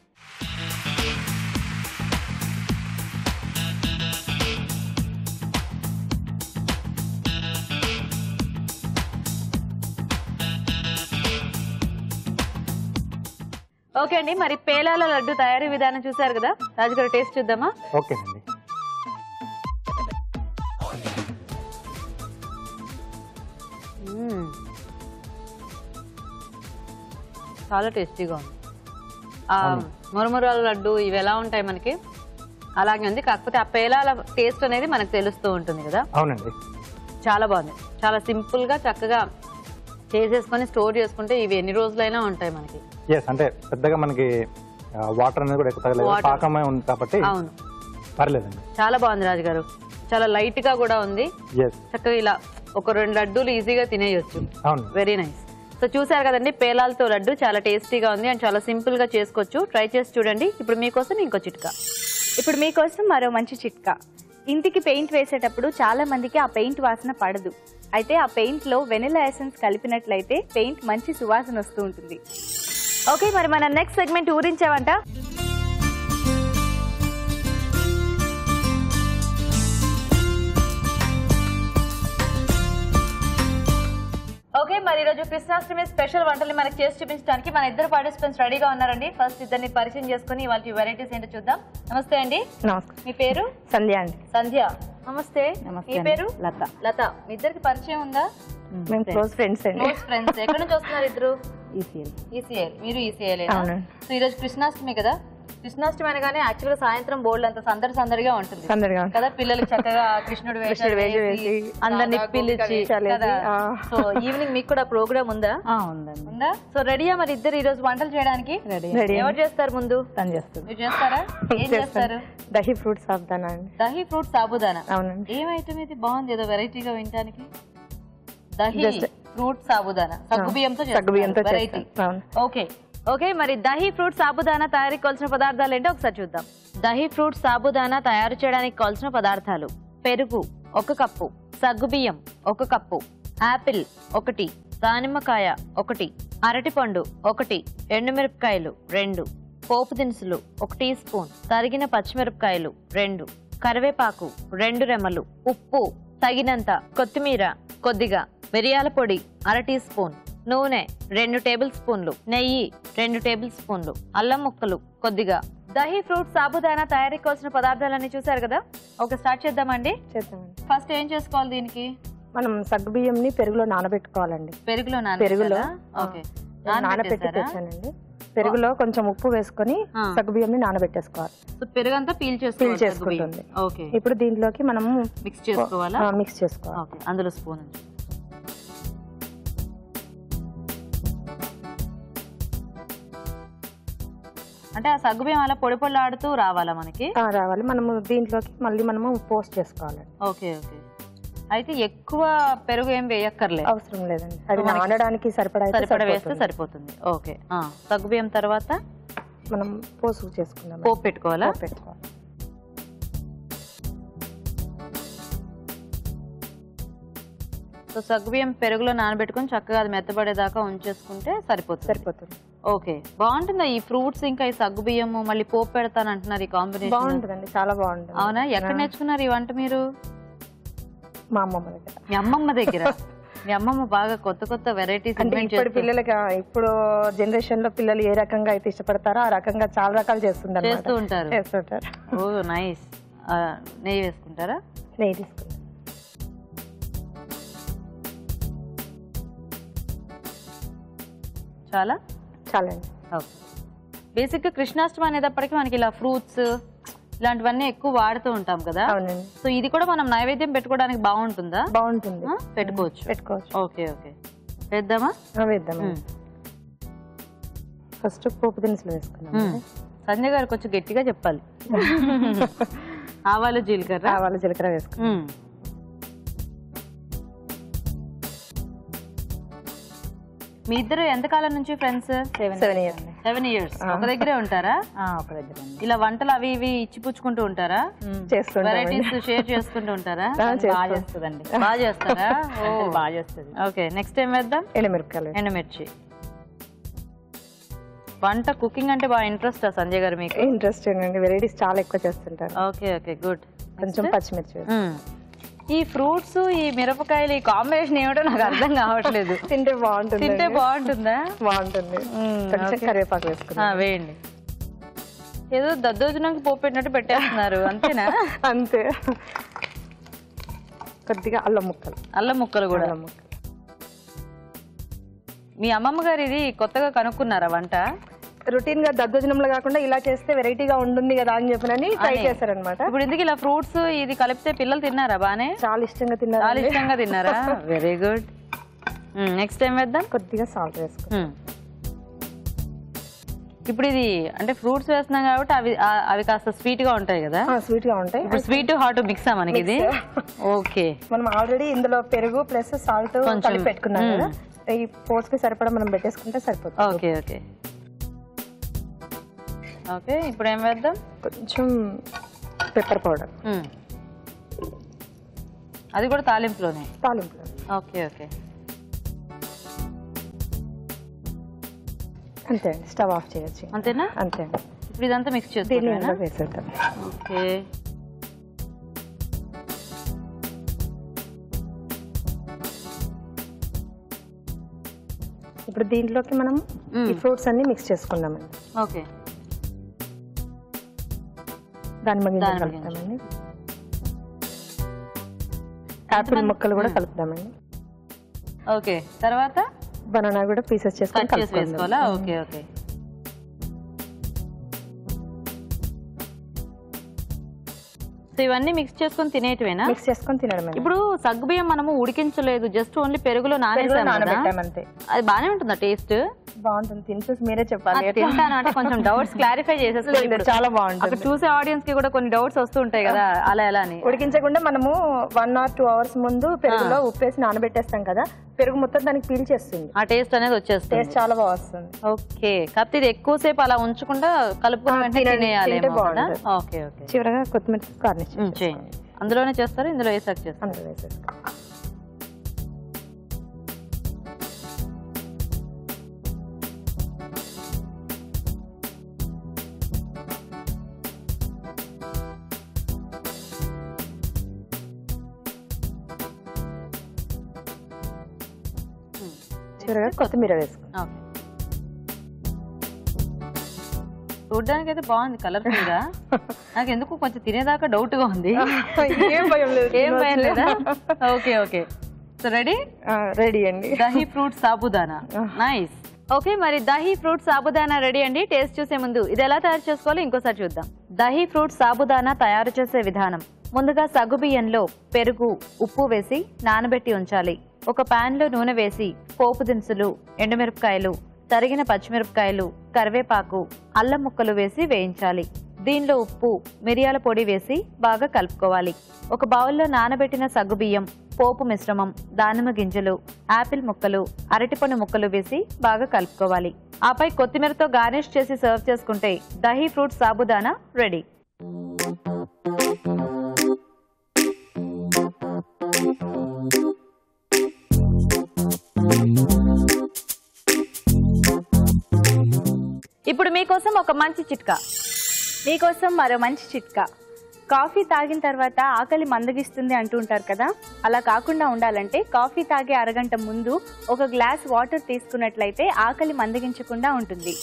[SPEAKER 2] ఓకే అండి, మరి పేలాల లడ్డు తయారీ విధానం చూసారు కదా, రాజుగారు టేస్ట్ చూద్దామా?
[SPEAKER 3] ఓకేనండి.
[SPEAKER 2] చాలా టేస్టీగా ఉంది. మురమురాల లడ్డు ఇవి ఎలా ఉంటాయి మనకి అలాగే ఉంది, కాకపోతే ఆ పేలాల టేస్ట్ అనేది మనకు తెలుస్తూ ఉంటుంది కదా.
[SPEAKER 3] అవునండి,
[SPEAKER 2] చాలా బాగుంది. చాలా సింపుల్ గా చక్కగా చేసేసుకొని స్టోర్ చేసుకుంటే ఇవి ఎన్ని రోజులైనా ఉంటాయి మనకి.
[SPEAKER 3] అంటే పెద్దగా మనకి వాటర్ అనేది కూడా ఎక్కువ తగలేదు, పాకమే ఉంది కాబట్టి
[SPEAKER 2] అవును,
[SPEAKER 3] పర్లేదండి.
[SPEAKER 2] చాలా బాగుంది రాజు గారు, చాలా లైట్ గా కూడా ఉంది. చక్కగా ఇలా ఒక 2 లడ్డూలు ఈజీగా తినేయొచ్చు.
[SPEAKER 3] అవును,
[SPEAKER 2] వెరీ నైస్. సో చూసారు కదండి, పేలాలతో లడ్డు చాలా టేస్టీగా ఉంది అండ్ చాలా సింపుల్ గా చేసుకోవచ్చు. ట్రై చేసి చూడండి. ఇప్పుడు మీకోసం ఇంకో చిట్కా.
[SPEAKER 4] ఇప్పుడు మీకోసం మరో మంచి చిట్కా. ఇంటికి పెయింట్ వేసేటప్పుడు చాలా మందికి ఆ పెయింట్ వాసన పడదు. అయితే ఆ పెయింట్ లో వెనిలా ఎసెన్స్ కలిపినట్లయితే పెయింట్ మంచి సువాసన వస్తూ ఉంటుంది. ఓకే, మరి మన నెక్స్ట్ సెగ్మెంట్ ఊరించావంట.
[SPEAKER 2] ఓకే, మరి ఈరోజు కృష్ణాష్టమి స్పెషల్ వంటలు మనకి చేసి చూపించడానికి మన ఇద్దరు పార్టిసిపెంట్స్ రెడీగా ఉన్నారండి. ఫస్ట్ ఇద్దరిని పరిచయం చేసుకుని వాళ్ళ వెరైటీస్ ఏంటో చూద్దాం. నమస్తే అండి.
[SPEAKER 5] నమస్కారం.
[SPEAKER 2] మీ పేరు?
[SPEAKER 5] సంధ్య అండి.
[SPEAKER 2] సంధ్య. నమస్తే. మీ పేరు?
[SPEAKER 5] లత.
[SPEAKER 2] లత. మీ ఇద్దరికి పరిచయం ఉందా?
[SPEAKER 5] మేము క్లోజ్ ఫ్రెండ్స్ అండి.
[SPEAKER 2] Close friends. ఎక్కడి నుంచి వస్తున్నారు ఇద్దరు?
[SPEAKER 5] ఈసీఎల్.
[SPEAKER 2] ఈసీఎల్. మీరు ఈసీఎల్.
[SPEAKER 5] అవునండి.
[SPEAKER 2] సో ఈరోజు కృష్ణాష్టమి కదా. కృష్ణాష్టమి అనగానే యాక్చువల్గా సాయంత్రం బోర్డు అంత సందడిగా ఉంటుంది కదా. పిల్లలకి చక్కగా కృష్ణుడు వేసి అందరిని పిలిచి కదా. సో ఈవినింగ్ మీకు కూడా ప్రోగ్రామ్ ఉందా? ఉందా? సో రెడీయా మరి ఇద్దరు ఈ రోజు వంటలు చేయడానికి? ఎవరు చేస్తారు ముందు?
[SPEAKER 5] తను చేస్తుంది.
[SPEAKER 2] మీరు చేస్తారా? ఏం చేస్తారు?
[SPEAKER 5] దహీ ఫ్రూట్ సాబుదానా అండి.
[SPEAKER 2] దహీ ఫ్రూట్ సాబుదానా.
[SPEAKER 5] అవునండి.
[SPEAKER 2] ఏం ఐటమ్ ఇది? బాగుంది, ఏదో వెరైటీగా వినడానికి. దహీ ఫ్రూట్ సాబుదానా సగ్గుబియ్యంతో వెరైటీ. ఓకే ఓకే, మరి దహీ ఫ్రూట్ సాబుదానా తయారీకి కావాల్సిన పదార్థాలు ఏంటో ఒకసారి చూద్దాం. దహీ ఫ్రూట్ సాబుదానా తయారు చేయడానికి కావాల్సిన పదార్థాలు: పెరుగు 1 కప్పు, సగ్గుబియ్యం 1 కప్పు, యాపిల్ 1, దానిమ్మకాయ 1, అరటిపండు 1, ఎండుమిరపకాయలు 2, పోపు దినుసులు 1 టీ స్పూన్, తరిగిన పచ్చిమిరపకాయలు 2, కరివేపాకు 2 రెమ్మలు, ఉప్పు తగినంత, కొత్తిమీర కొద్దిగా, మిరియాల పొడి 1 టీ స్పూన్, నూనె 2 టేబుల్ స్పూన్లు, నెయ్యి 2 టేబుల్ స్పూన్లు, అల్లం ముక్కలు కొద్దిగా. దహీ ఫ్రూట్ సాబుదానా తయారీకి కావాల్సిన పదార్థాలన్నీ చూసారు కదా. ఓకే, స్టార్ట్ చేద్దామండి.
[SPEAKER 5] చేద్దామండి.
[SPEAKER 2] ఫస్ట్ ఏం చేసుకోవాలి దీనికి?
[SPEAKER 5] మనం సగ్గుబియ్యంని పెరుగులో నానబెట్టుకోవాలండి.
[SPEAKER 2] పెరుగులో
[SPEAKER 5] ఓకే, నానబెట్టి తెచ్చానండి. పెరుగులో కొంచెం ఉప్పు వేసుకొని సగ్గుబియ్యంని నానబెట్టేసుకోవాలి.
[SPEAKER 2] పెరుగు అంతా పీల్
[SPEAKER 5] చేసుకుంటుంది.
[SPEAKER 2] ఓకే,
[SPEAKER 5] ఇప్పుడు దీంట్లోకి మనం
[SPEAKER 2] మిక్స్ చేసుకోవాలా?
[SPEAKER 5] మిక్స్ చేసుకోవాలి.
[SPEAKER 2] అందులో స్పూన్ అంటే ఆ సగ్గుబియ్యం అలా పొడి పొడిలాడుతూ రావాలా మనకి?
[SPEAKER 5] రావాలి. మనము దీంట్లోకి మళ్ళీ మనము పోస్ట్ చేసుకోవాలి.
[SPEAKER 2] ఓకే ఓకే, అయితే ఎక్కువ పెరుగు ఏం వేయక్కర్లేదు?
[SPEAKER 5] అవసరం లేదండి, అది నానడానికి సరిపడా
[SPEAKER 2] వేస్తే సరిపోతుంది. ఓకే, సగ్గుబియ్యం తర్వాత
[SPEAKER 5] మనం పోసు చేసుకుందాం.
[SPEAKER 2] పోపు పెట్టుకోవాలా?
[SPEAKER 5] పెట్టుకోవాలి.
[SPEAKER 2] సో సగ్గుబియ్యం పెరుగులో నానబెట్టుకుని చక్కగా అది మెత్తబడేదాకా ఉంచేసుకుంటే సరిపోతుంది. ఓకే, బాగుంటుందా ఈ ఫ్రూట్స్ ఇంకా ఈ సగ్గుబియ్యము మళ్ళీ పోపు పెడతాను అంటున్నారు? ఈ కాంబినేషన్
[SPEAKER 5] బాగుంటుందండి, చాలా బాగుంటుంది.
[SPEAKER 2] అవునా? ఎక్కడ నేర్చుకున్నారు ఈ వంట మీరు?
[SPEAKER 5] మా అమ్మమ్మ దగ్గర.
[SPEAKER 2] మీ అమ్మమ్మ దగ్గర? మీ అమ్మమ్మ బాగా కొత్త వెరైటీస్
[SPEAKER 5] పిల్లలకి ఇప్పుడు జనరేషన్ లో పిల్లలు ఏ రకంగా అయితే ఇష్టపడతారో ఆ రకంగా చాలా రకాలు చేస్తూ ఉంటారు.
[SPEAKER 2] ఓ నైస్. నెయ్యి వేసుకుంటారా?
[SPEAKER 5] నెయ్యి తీసుకుంటారు.
[SPEAKER 2] చాలా
[SPEAKER 5] చాలండి.
[SPEAKER 2] బేసిక్ గా కృష్ణాష్టమి అనేటప్పటికీ మనకి ఇలా ఫ్రూట్స్ ఇలాంటివన్నీ ఎక్కువ వాడుతూ ఉంటాం కదా.
[SPEAKER 5] అవునండి.
[SPEAKER 2] సో ఇది కూడా మనం నైవేద్యం పెట్టుకోవడానికి బాగుంటుందా?
[SPEAKER 5] బాగుంటుంది,
[SPEAKER 2] పెట్టుకోవచ్చు. ఓకే ఓకే, వేద్దామా?
[SPEAKER 5] వేద్దాం. ఫస్ట్ పోపు దినుసులు వేసుకున్నాం.
[SPEAKER 2] సంజయ్ గారు కొంచెం గట్టిగా చెప్పాలి. ఆవాలు జీలకర్ర
[SPEAKER 5] వేసుకున్నాం.
[SPEAKER 2] మీ ఇద్దరు ఎంతకాలం నుంచి ఫ్రెండ్స్? 7 years. ఒక దగ్గరే ఉంటారా?
[SPEAKER 5] ఒక దగ్గర.
[SPEAKER 2] ఇలా వంటలు అవి ఇవి ఇచ్చిపుచ్చుకుంటూ ఉంటారా? వెరైటీస్ షేర్ చేసుకుంటూ ఉంటారా? బాగా చేస్తారా?
[SPEAKER 5] బాగా చేస్తుంది.
[SPEAKER 2] ఓకే, నెక్స్ట్ ఏం వేద్దాం? ఎండుమిర్చి. వంట కుకింగ్ అంటే బాగా ఇంట్రెస్ట్ సంజయ్ గారు? మీకు
[SPEAKER 5] ఇంట్రెస్ట్ అండి, వెరైటీస్ చాలా ఎక్కువ చేస్తుంటారు.
[SPEAKER 2] Okay okay, good.
[SPEAKER 5] కొంచెం పచ్చిమిర్చి.
[SPEAKER 2] ఈ ఫ్రూట్స్ ఈ మిరపకాయలు ఈ కాంబినేషన్ ఏమిటో నాకు అర్థం కావట్లేదు.
[SPEAKER 5] తింటే బాగుంటుందా? బాగుంటుంది. కరివేపాకు వేసుకున్నా.
[SPEAKER 2] వేయండి. ఏదో దద్దోజనంకి పోపు పెట్టినట్టు పెట్టేస్తున్నారు, అంతేనా?
[SPEAKER 5] అంతే. కొద్దిగా అల్లం ముక్కలు
[SPEAKER 2] కూడా. మీ అమ్మమ్మ గారు ఇది కొత్తగా కనుక్కున్నారా వంట?
[SPEAKER 5] రొటీన్ గా దద్దోజనంలో కాకుండా ఇలా చేస్తే వెరైటీగా ఉంటుంది కదా అని చెప్పినని ట్రై చేశారనమాట.
[SPEAKER 2] ఇప్పుడు ఎందుకు ఇలా ఫ్రూట్స్ ఇది కలిపితే పిల్లలు తిన్నారా? బానే
[SPEAKER 5] చాలా ఇష్టంగా
[SPEAKER 2] తిన్నారా? Very good. నెక్స్ట్ ఏం వేద్దాం?
[SPEAKER 5] కొద్దిగా సాల్ట్ వేసుకుంటాం.
[SPEAKER 2] ఇప్పుడు ఇది అంటే ఫ్రూట్స్ వేస్తున్నాం కాబట్టి అవి కాస్త స్వీట్ గా ఉంటాయి కదా?
[SPEAKER 5] స్వీట్ గా ఉంటాయి.
[SPEAKER 2] స్వీట్ హాట్ మిక్స్ మనకి ఇది. ఓకే,
[SPEAKER 5] మనం ఆల్రెడీ ఇందులో పెరుగు ప్లస్ సాల్ట్ కలిపి పెట్టుకున్నాం కదా, ఈ పోస్ట్ కి సరిపడా మనం పెట్టేసుకుంటే సరిపోతుంది.
[SPEAKER 2] ఓకే ఓకే, ఓకే, ఇప్పుడు ఏం వేద్దాం?
[SPEAKER 5] కొంచెం పెప్పర్ పౌడర్,
[SPEAKER 2] అది కూడా తాలింపులోనే.
[SPEAKER 5] తాలింపులో.
[SPEAKER 2] ఓకే ఓకే,
[SPEAKER 5] అంతే అండి, స్టవ్ ఆఫ్ చేయొచ్చు.
[SPEAKER 2] అంతేనా?
[SPEAKER 5] అంతే అండి.
[SPEAKER 2] ఇప్పుడు ఇదంతా మిక్స్
[SPEAKER 5] దీన్ని
[SPEAKER 2] చేద్దాం.
[SPEAKER 5] ఇందులో వేసేద్దాం.
[SPEAKER 2] ఓకే,
[SPEAKER 5] ఇప్పుడు దీంట్లోకి మనం ఈ ఫ్రూట్స్ అన్ని మిక్స్ చేసుకుందామండి.
[SPEAKER 2] ఓకే,
[SPEAKER 5] దానిమ్మ గింజలు కలుపుతామండి. యాపిల్ ముక్కలు కూడా కలుపుదామండి.
[SPEAKER 2] ఓకే, తర్వాత
[SPEAKER 5] బనానా కూడా పీసెస్ చేసుకొని
[SPEAKER 2] కట్ చేసి వేసుకోవాలా? ఓకే ఓకే, సో ఇవన్నీ మిక్స్ చేసుకొని తినేటివేనా?
[SPEAKER 5] మిక్స్ చేసుకొని తినడం.
[SPEAKER 2] ఇప్పుడు సగ్గుబియ్యం మనము ఉడికించలేదు, జస్ట్ ఓన్లీ పెరుగులో నానబెట్టామంతే. అది బానే ఉంటుందా టేస్ట్?
[SPEAKER 5] బాగుంటుంది, తిని చూసి మీరే చెప్పాలి.
[SPEAKER 2] తింటాను అంటే కొంచెం డౌట్స్ క్లారిఫై చేసేసుకోండి.
[SPEAKER 5] చాలా బాగుంటుంది.
[SPEAKER 2] అక్కడ చూసే ఆడియన్స్ కి కూడా కొన్ని డౌట్స్ వస్తూ ఉంటాయి కదా, అలా ఎలా అని.
[SPEAKER 5] ఉడికించకుండా మనము 1 or 2 hours ముందు పెరుగులో ఉప్పేసి నానబెట్టేస్తాం కదా, పెరుగు మొత్తం దానికి పీల్ చేస్తుంది,
[SPEAKER 2] ఆ టేస్ట్ అనేది వచ్చేస్తుంది.
[SPEAKER 5] టేస్ట్ చాలా బాగా వస్తుంది.
[SPEAKER 2] ఓకే, కాకపోతే ఇది ఎక్కువసేపు అలా ఉంచకుండా కలుపుకుని వెంటనే తినేయాలి. ఓకే ఓకే,
[SPEAKER 5] చివరగా కొత్తిమీర గార్నిష్
[SPEAKER 2] చేయండి. అందులోనే చేస్తారు, ఇందులో వేసాక చేస్తారు.
[SPEAKER 5] అందులో వేసేస్తాం. చివరగా కొత్తిమీర వేసుకుంటాం.
[SPEAKER 2] చూడడానికి అయితే బాగుంది కలర్ఫుల్ గా. నాకు ఎందుకు కొంచెం తినేదాకా డౌట్ గా ఉంది.
[SPEAKER 5] ఏం భయం లేదు,
[SPEAKER 2] ఏం భయం లేదా? Okay okay, so ready?
[SPEAKER 5] Ready అండి.
[SPEAKER 2] Dahi fruit sabudana, nice. Okay, మరి దహీ ఫ్రూట్ సాబుదానా రెడీ అండి. టేస్ట్ చూసే ముందు ఇది ఎలా తయారు చేసుకోవాలో ఇంకోసారి చూద్దాం. దహీ ఫ్రూట్ సాబుదానా తయారు చేసే విధానం. ముందుగా సగ్గుబియ్యంలో పెరుగు, ఉప్పు వేసి నానబెట్టి ఉంచాలి. ఒక పాన్ లో నూనె వేసి పోపు దినుసులు, ఎండుమిరపకాయలు, తరిగిన పచ్చిమిరపకాయలు, కరివేపాకు, అల్లం ముక్కలు వేసి వేయించాలి. దీనిలో ఉప్పు, మిరియాల పొడి వేసి బాగా కలుపుకోవాలి. ఒక బౌల్లో నానబెట్టిన సగ్గుబియ్యం, పోపు మిశ్రమం, దానిమ్మ గింజలు, యాపిల్ ముక్కలు, అరటిపండు ముక్కలు వేసి బాగా కలుపుకోవాలి. ఆపై కొత్తిమీరతో గార్నిష్ చేసి సర్వ్ చేసుకుంటే దహీ ఫ్రూట్ సాబుదానా రెడీ. ఇప్పుడు మీకోసం ఒక మంచి చిట్కా.
[SPEAKER 4] మీకోసం మరో మంచి చిట్కా. కాఫీ తాగిన తర్వాత ఆకలి మందగిస్తుంది అంటూ ఉంటారు కదా, అలా కాకుండా ఉండాలంటే కాఫీ తాగే అరగంట ముందు ఒక గ్లాస్ వాటర్ తీసుకున్నట్లయితే ఆకలి మందగించకుండా ఉంటుంది.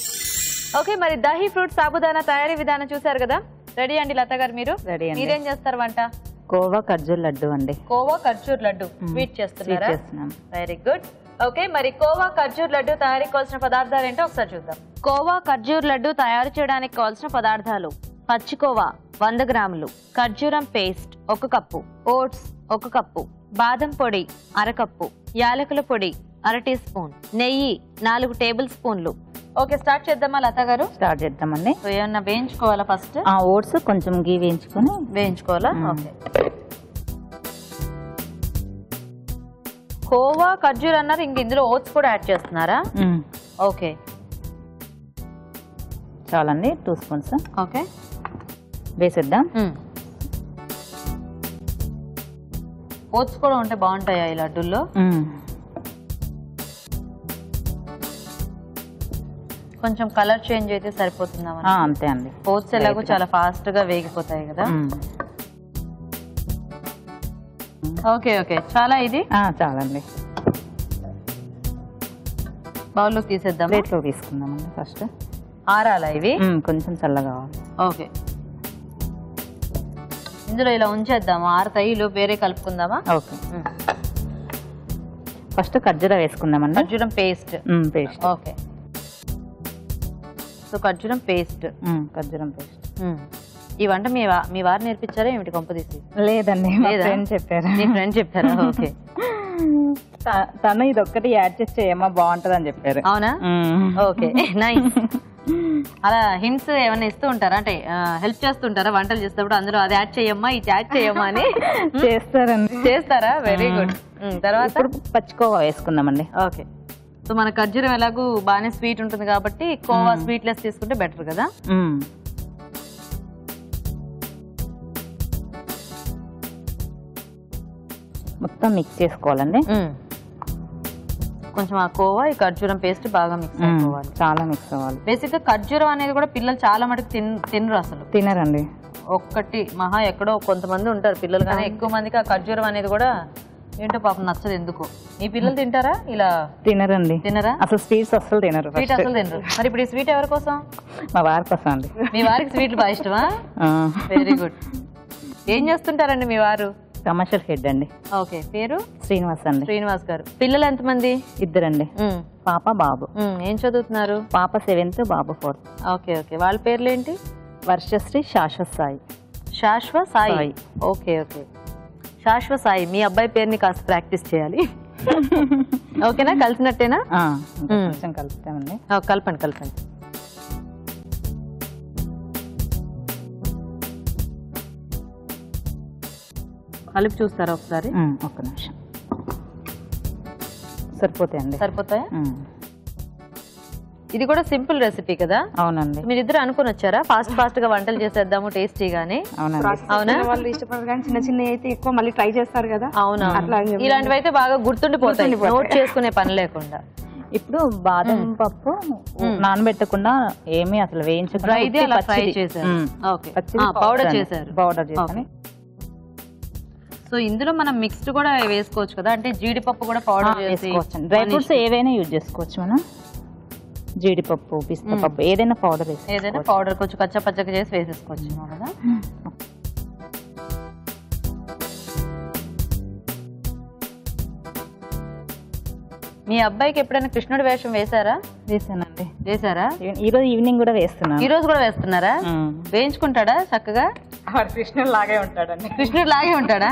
[SPEAKER 2] ఓకే, మరి దహీ ఫ్రూట్ సాబుదానా తయారీ విధానం చూసారు కదా. రెడీ అండి లత గారు, మీరు
[SPEAKER 6] రెడీ అండి.
[SPEAKER 2] మీరేం చేస్తారు వంట?
[SPEAKER 6] కోవా ఖర్జూర్ లడ్డు అండి.
[SPEAKER 2] కోవా ఖర్జూర్ లడ్డు స్వీట్ చేస్తున్నారా?
[SPEAKER 6] చేస్తున్నాం.
[SPEAKER 2] Very good. ఓకే, మరి కోవా ఖర్జూర్ లడ్డు తయారీకి కావాల్సిన పదార్థాలు ఏంటో ఒకసారి చూద్దాం. కోవా ఖర్జూర్ లడ్డు తయారు చేయడానికి కావాల్సిన పదార్థాలు: పచ్చికోవా 100 గ్రాములు, ఖర్జూరం పేస్ట్ 1 కప్పు, ఓట్స్ 1 కప్పు, బాదం పొడి 1/2 కప్పు, యాలకుల పొడి 1/2 టీ స్పూన్, నెయ్యి 4 టేబుల్ స్పూన్లు. ఓకే, స్టార్ట్ చేద్దామా లత గారు?
[SPEAKER 6] స్టార్ట్ చేద్దామండి.
[SPEAKER 2] సో ఏమన్నా వేయించుకోవాలా ఫస్ట్?
[SPEAKER 6] ఓట్స్ కొంచెం గీ వేయించుకొని
[SPEAKER 2] వేయించుకోవాలా? ఓకే. కోవా ఖర్జూర్ అన్నారు, ఇంక ఇందులో ఓట్స్ కూడా యాడ్ చేస్తున్నారా? ఓకే,
[SPEAKER 6] చాలండి. 2 స్పూన్స్
[SPEAKER 2] ఓకే
[SPEAKER 6] వేసేద్దాం.
[SPEAKER 2] ఓట్స్ కూడా ఉంటే బాగుంటాయా ఈ లడ్డూల్లో? కొంచెం కలర్ చేంజ్ అయితే సరిపోతుందా?
[SPEAKER 6] అంతే అండి.
[SPEAKER 2] ఓట్స్ ఎలాగో చాలా ఫాస్ట్ గా వేగిపోతాయి కదా. ఓకే ఓకే, చాలా ఇది
[SPEAKER 6] చాలండి.
[SPEAKER 2] బౌల్లోకి తీసేద్దాం.
[SPEAKER 6] ప్లేట్లో తీసుకుందామండి. ఫస్ట్
[SPEAKER 2] ఆరాలా ఇవి?
[SPEAKER 6] కొంచెం చల్లగా కావాలి.
[SPEAKER 2] ఓకే, ఇందులో ఇలా ఉంచేద్దాము, ఆరతాయి. వేరే కలుపుకుందామా?
[SPEAKER 6] ఓకే, ఫస్ట్ ఖర్జూర వేసుకుందామండి.
[SPEAKER 2] ఖర్జూరం పేస్ట్.
[SPEAKER 6] పేస్ట్.
[SPEAKER 2] ఓకే, సో ఖర్జూరం పేస్ట్.
[SPEAKER 6] ఖర్జూరం పేస్ట్.
[SPEAKER 2] ఈ వంట మీ వారు నేర్పించారా ఏమిటి కొంపదీసి?
[SPEAKER 6] లేదండి, ఫ్రెండ్ చెప్పారు.
[SPEAKER 2] మీ ఫ్రెండ్ చెప్పారా? ఓకే,
[SPEAKER 6] తను ఇది ఒక్కటి యాడ్ చేసి చేయమ్మా బాగుంటది అని చెప్పారు.
[SPEAKER 2] అవునా? Okay, nice. అలా హింట్స్ ఏమైనా ఇస్తూ ఉంటారా, అంటే హెల్ప్ చేస్తుంటారా వంటలు చేసేటప్పుడు? అందులో అది యాడ్ చేయమ్మా, ఇది యాడ్ చేయమ్మా అని
[SPEAKER 6] చేస్తారండి.
[SPEAKER 2] చేస్తారా? Very good. తర్వాత
[SPEAKER 6] పచ్చికోవా వేసుకుందామండి.
[SPEAKER 2] ఓకే, సో మన ఖర్జూరం ఎలాగూ బాగానే స్వీట్ ఉంటుంది కాబట్టి కోవా స్వీట్లెస్ తీసుకుంటే బెటర్ కదా.
[SPEAKER 6] మొత్తం మిక్స్ చేసుకోవాలండి.
[SPEAKER 2] కొంచెం ఆ కోవా ఈ ఖర్జూరం పేస్ట్ బాగా మిక్స్ అయిపోవాలి.
[SPEAKER 6] చాలా మిక్స్ అవ్వాలి.
[SPEAKER 2] బేసిక్ గా ఖర్జూరం అనేది కూడా పిల్లలు చాలా మటుకు తినరు అసలు.
[SPEAKER 6] తినరండి.
[SPEAKER 2] ఒక్కటి మహా ఎక్కడో కొంతమంది ఉంటారు పిల్లలు, కానీ ఎక్కువ మందికి ఆ ఖర్జూరం అనేది కూడా ఏంటో పాపం నచ్చదు ఎందుకు. మీ పిల్లలు తింటారా ఇలా?
[SPEAKER 6] తినరండి.
[SPEAKER 2] తినరా?
[SPEAKER 6] అసలు స్వీట్స్ అసలు తినరు.
[SPEAKER 2] స్వీట్ అసలు తినరు. మరి ఇప్పుడు ఈ స్వీట్ ఎవరి కోసం?
[SPEAKER 6] మా వారి కోసం అండి.
[SPEAKER 2] మీ వారికి స్వీట్లు బాగా ఇష్టమా? Very good. ఏం చేస్తుంటారండి మీ వారు?
[SPEAKER 6] కమర్షియల్ హెడ్ అండి.
[SPEAKER 2] ఓకే, పేరు?
[SPEAKER 6] శ్రీనివాస్ అండి.
[SPEAKER 2] శ్రీనివాస్ గారు. పిల్లలు ఎంతమంది?
[SPEAKER 6] ఇద్దరండి, పాప బాబు.
[SPEAKER 2] ఏం చదువుతున్నారు?
[SPEAKER 6] పాప 7th, బాబు 4th.
[SPEAKER 2] Okay okay. వాళ్ళ పేర్లు ఏంటి?
[SPEAKER 6] వర్షశ్రీ, శాశ్వత్ సాయి.
[SPEAKER 2] శాశ్వత్ సాయి. Okay okay. శాశ్వత్ సాయి, మీ అబ్బాయి పేరుని కాస్త ప్రాక్టీస్ చేయాలి. ఓకేనా? కలిసినట్టేనా?
[SPEAKER 6] కొంచెం కలుపుతామండి.
[SPEAKER 2] కలపండి కలపండి. కలిపి చూస్తారా ఒకసారి?
[SPEAKER 6] ఒక్క నిమిషం. సరిపోతాయండి.
[SPEAKER 2] సరిపోతాయా? ఇది కూడా సింపుల్ రెసిపీ కదా?
[SPEAKER 6] అవునండి.
[SPEAKER 2] మీరిద్దరు అనుకుని వచ్చారా ఫాస్ట్ గా వంటలు చేసేద్దాము టేస్టీగానే?
[SPEAKER 5] అవునా? వాళ్ళు ఇష్టపడరు కానీ చిన్న చిన్న అయితే ఎక్కువ మళ్ళీ ట్రై చేస్తారు కదా.
[SPEAKER 2] అవునా? ఇలాంటివి అయితే బాగా గుర్తుండిపోతాయి, నోట్ చేసుకునే పని లేకుండా.
[SPEAKER 6] ఇప్పుడు బాదం పప్పు నానబెట్టకుండా ఏమీ అసలు వేయించకుండా
[SPEAKER 2] ఫ్రై చేశారు. పౌడర్ చేశారు.
[SPEAKER 6] పౌడర్ చేసి
[SPEAKER 2] సో ఇందులో మనం మిక్స్డ్ కూడా వేసుకోవచ్చు కదా, అంటే జీడిపప్పు కూడా పౌడర్
[SPEAKER 6] వేసుకోవచ్చు. డ్రై ఫ్రూట్స్ ఏవైనా యూజ్ చేసుకోవచ్చు మనం. జీడిపప్పు, పిస్తా పప్పు ఏదైనా పౌడర్ వేసుకోవచ్చు.
[SPEAKER 2] ఏదైనా పౌడర్ కొంచెం కచ్చా పచ్చగా చేసి వేసేసుకోవచ్చు కదా. మీ అబ్బాయికి ఎప్పుడైనా కృష్ణుడి వేషం వేశారా?
[SPEAKER 6] వేసానండి.
[SPEAKER 2] వేశారా?
[SPEAKER 6] ఈ రోజు ఈవినింగ్ కూడా వేస్తున్నాను.
[SPEAKER 2] ఈ రోజు కూడా వేస్తున్నారా? వేయించుకుంటాడా చక్కగా?
[SPEAKER 6] కృష్ణుడు లాగే ఉంటాడండి.
[SPEAKER 2] కృష్ణుడు లాగే ఉంటాడా?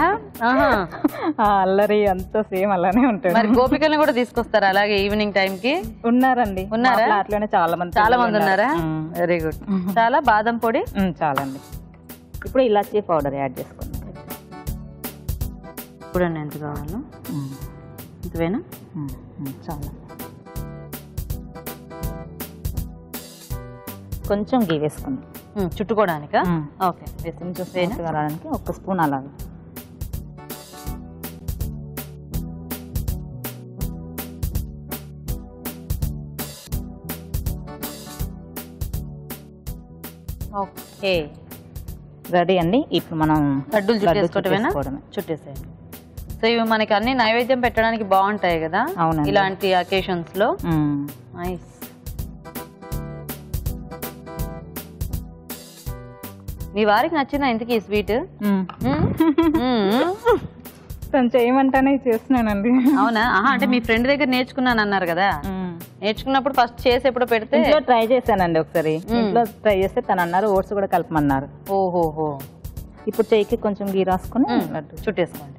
[SPEAKER 6] అల్లరి అంతా సేమ్ అలానే ఉంటాడు.
[SPEAKER 2] మరి గోపికల్ని కూడా తీసుకొస్తారా అలాగే ఈవినింగ్ టైం కి?
[SPEAKER 6] ఉన్నారండి.
[SPEAKER 2] ఉన్నారా?
[SPEAKER 6] అట్లనే చాలా మంది
[SPEAKER 2] ఉన్నారా? Very good. చాలా బాదం పొడి
[SPEAKER 6] చాలండి. ఇప్పుడు ఇలాచీ పౌడర్ యాడ్ చేసుకోండి.
[SPEAKER 2] చూడండి ఎంత కావాలో. ఇంతవేనా?
[SPEAKER 6] చాలా. కొంచెం గీ వేసుకోండి
[SPEAKER 2] చుట్టుకోవడానికా? ఓకే.
[SPEAKER 6] కొంచెం స్వీట్ కావడానికి 1 స్పూన్ అలాగే.
[SPEAKER 2] ఓకే,
[SPEAKER 6] రెడీ అండి. ఇప్పుడు మనం
[SPEAKER 2] లడ్డూలు చుట్టేసుకోవటమేనా? చుట్టేసేయండి. సో ఇవి మనకి అన్ని నైవేద్యం పెట్టడానికి బాగుంటాయి కదా ఇలాంటి అకేషన్స్ లో. నైస్. మీ వారికి నచ్చిందా ఇంతకీ ఈ స్వీట్?
[SPEAKER 6] తను చేయమంటానే చేస్తున్నానండి.
[SPEAKER 2] అవునా? అంటే మీ ఫ్రెండ్ దగ్గర నేర్చుకున్నాను అన్నారు కదా, నేర్చుకున్నప్పుడు ఫస్ట్ చేసి ఎప్పుడో పెడితే
[SPEAKER 6] ట్రై చేశానండి ఒకసారి. ఇంట్లో ట్రై చేస్తే తను అన్నారు ఓట్స్ కూడా కలపమన్నారు.
[SPEAKER 2] ఓహోహో.
[SPEAKER 6] ఇప్పుడు చెయ్యికి కొంచెం గీ రాసుకుని
[SPEAKER 2] చుట్టేసుకోండి.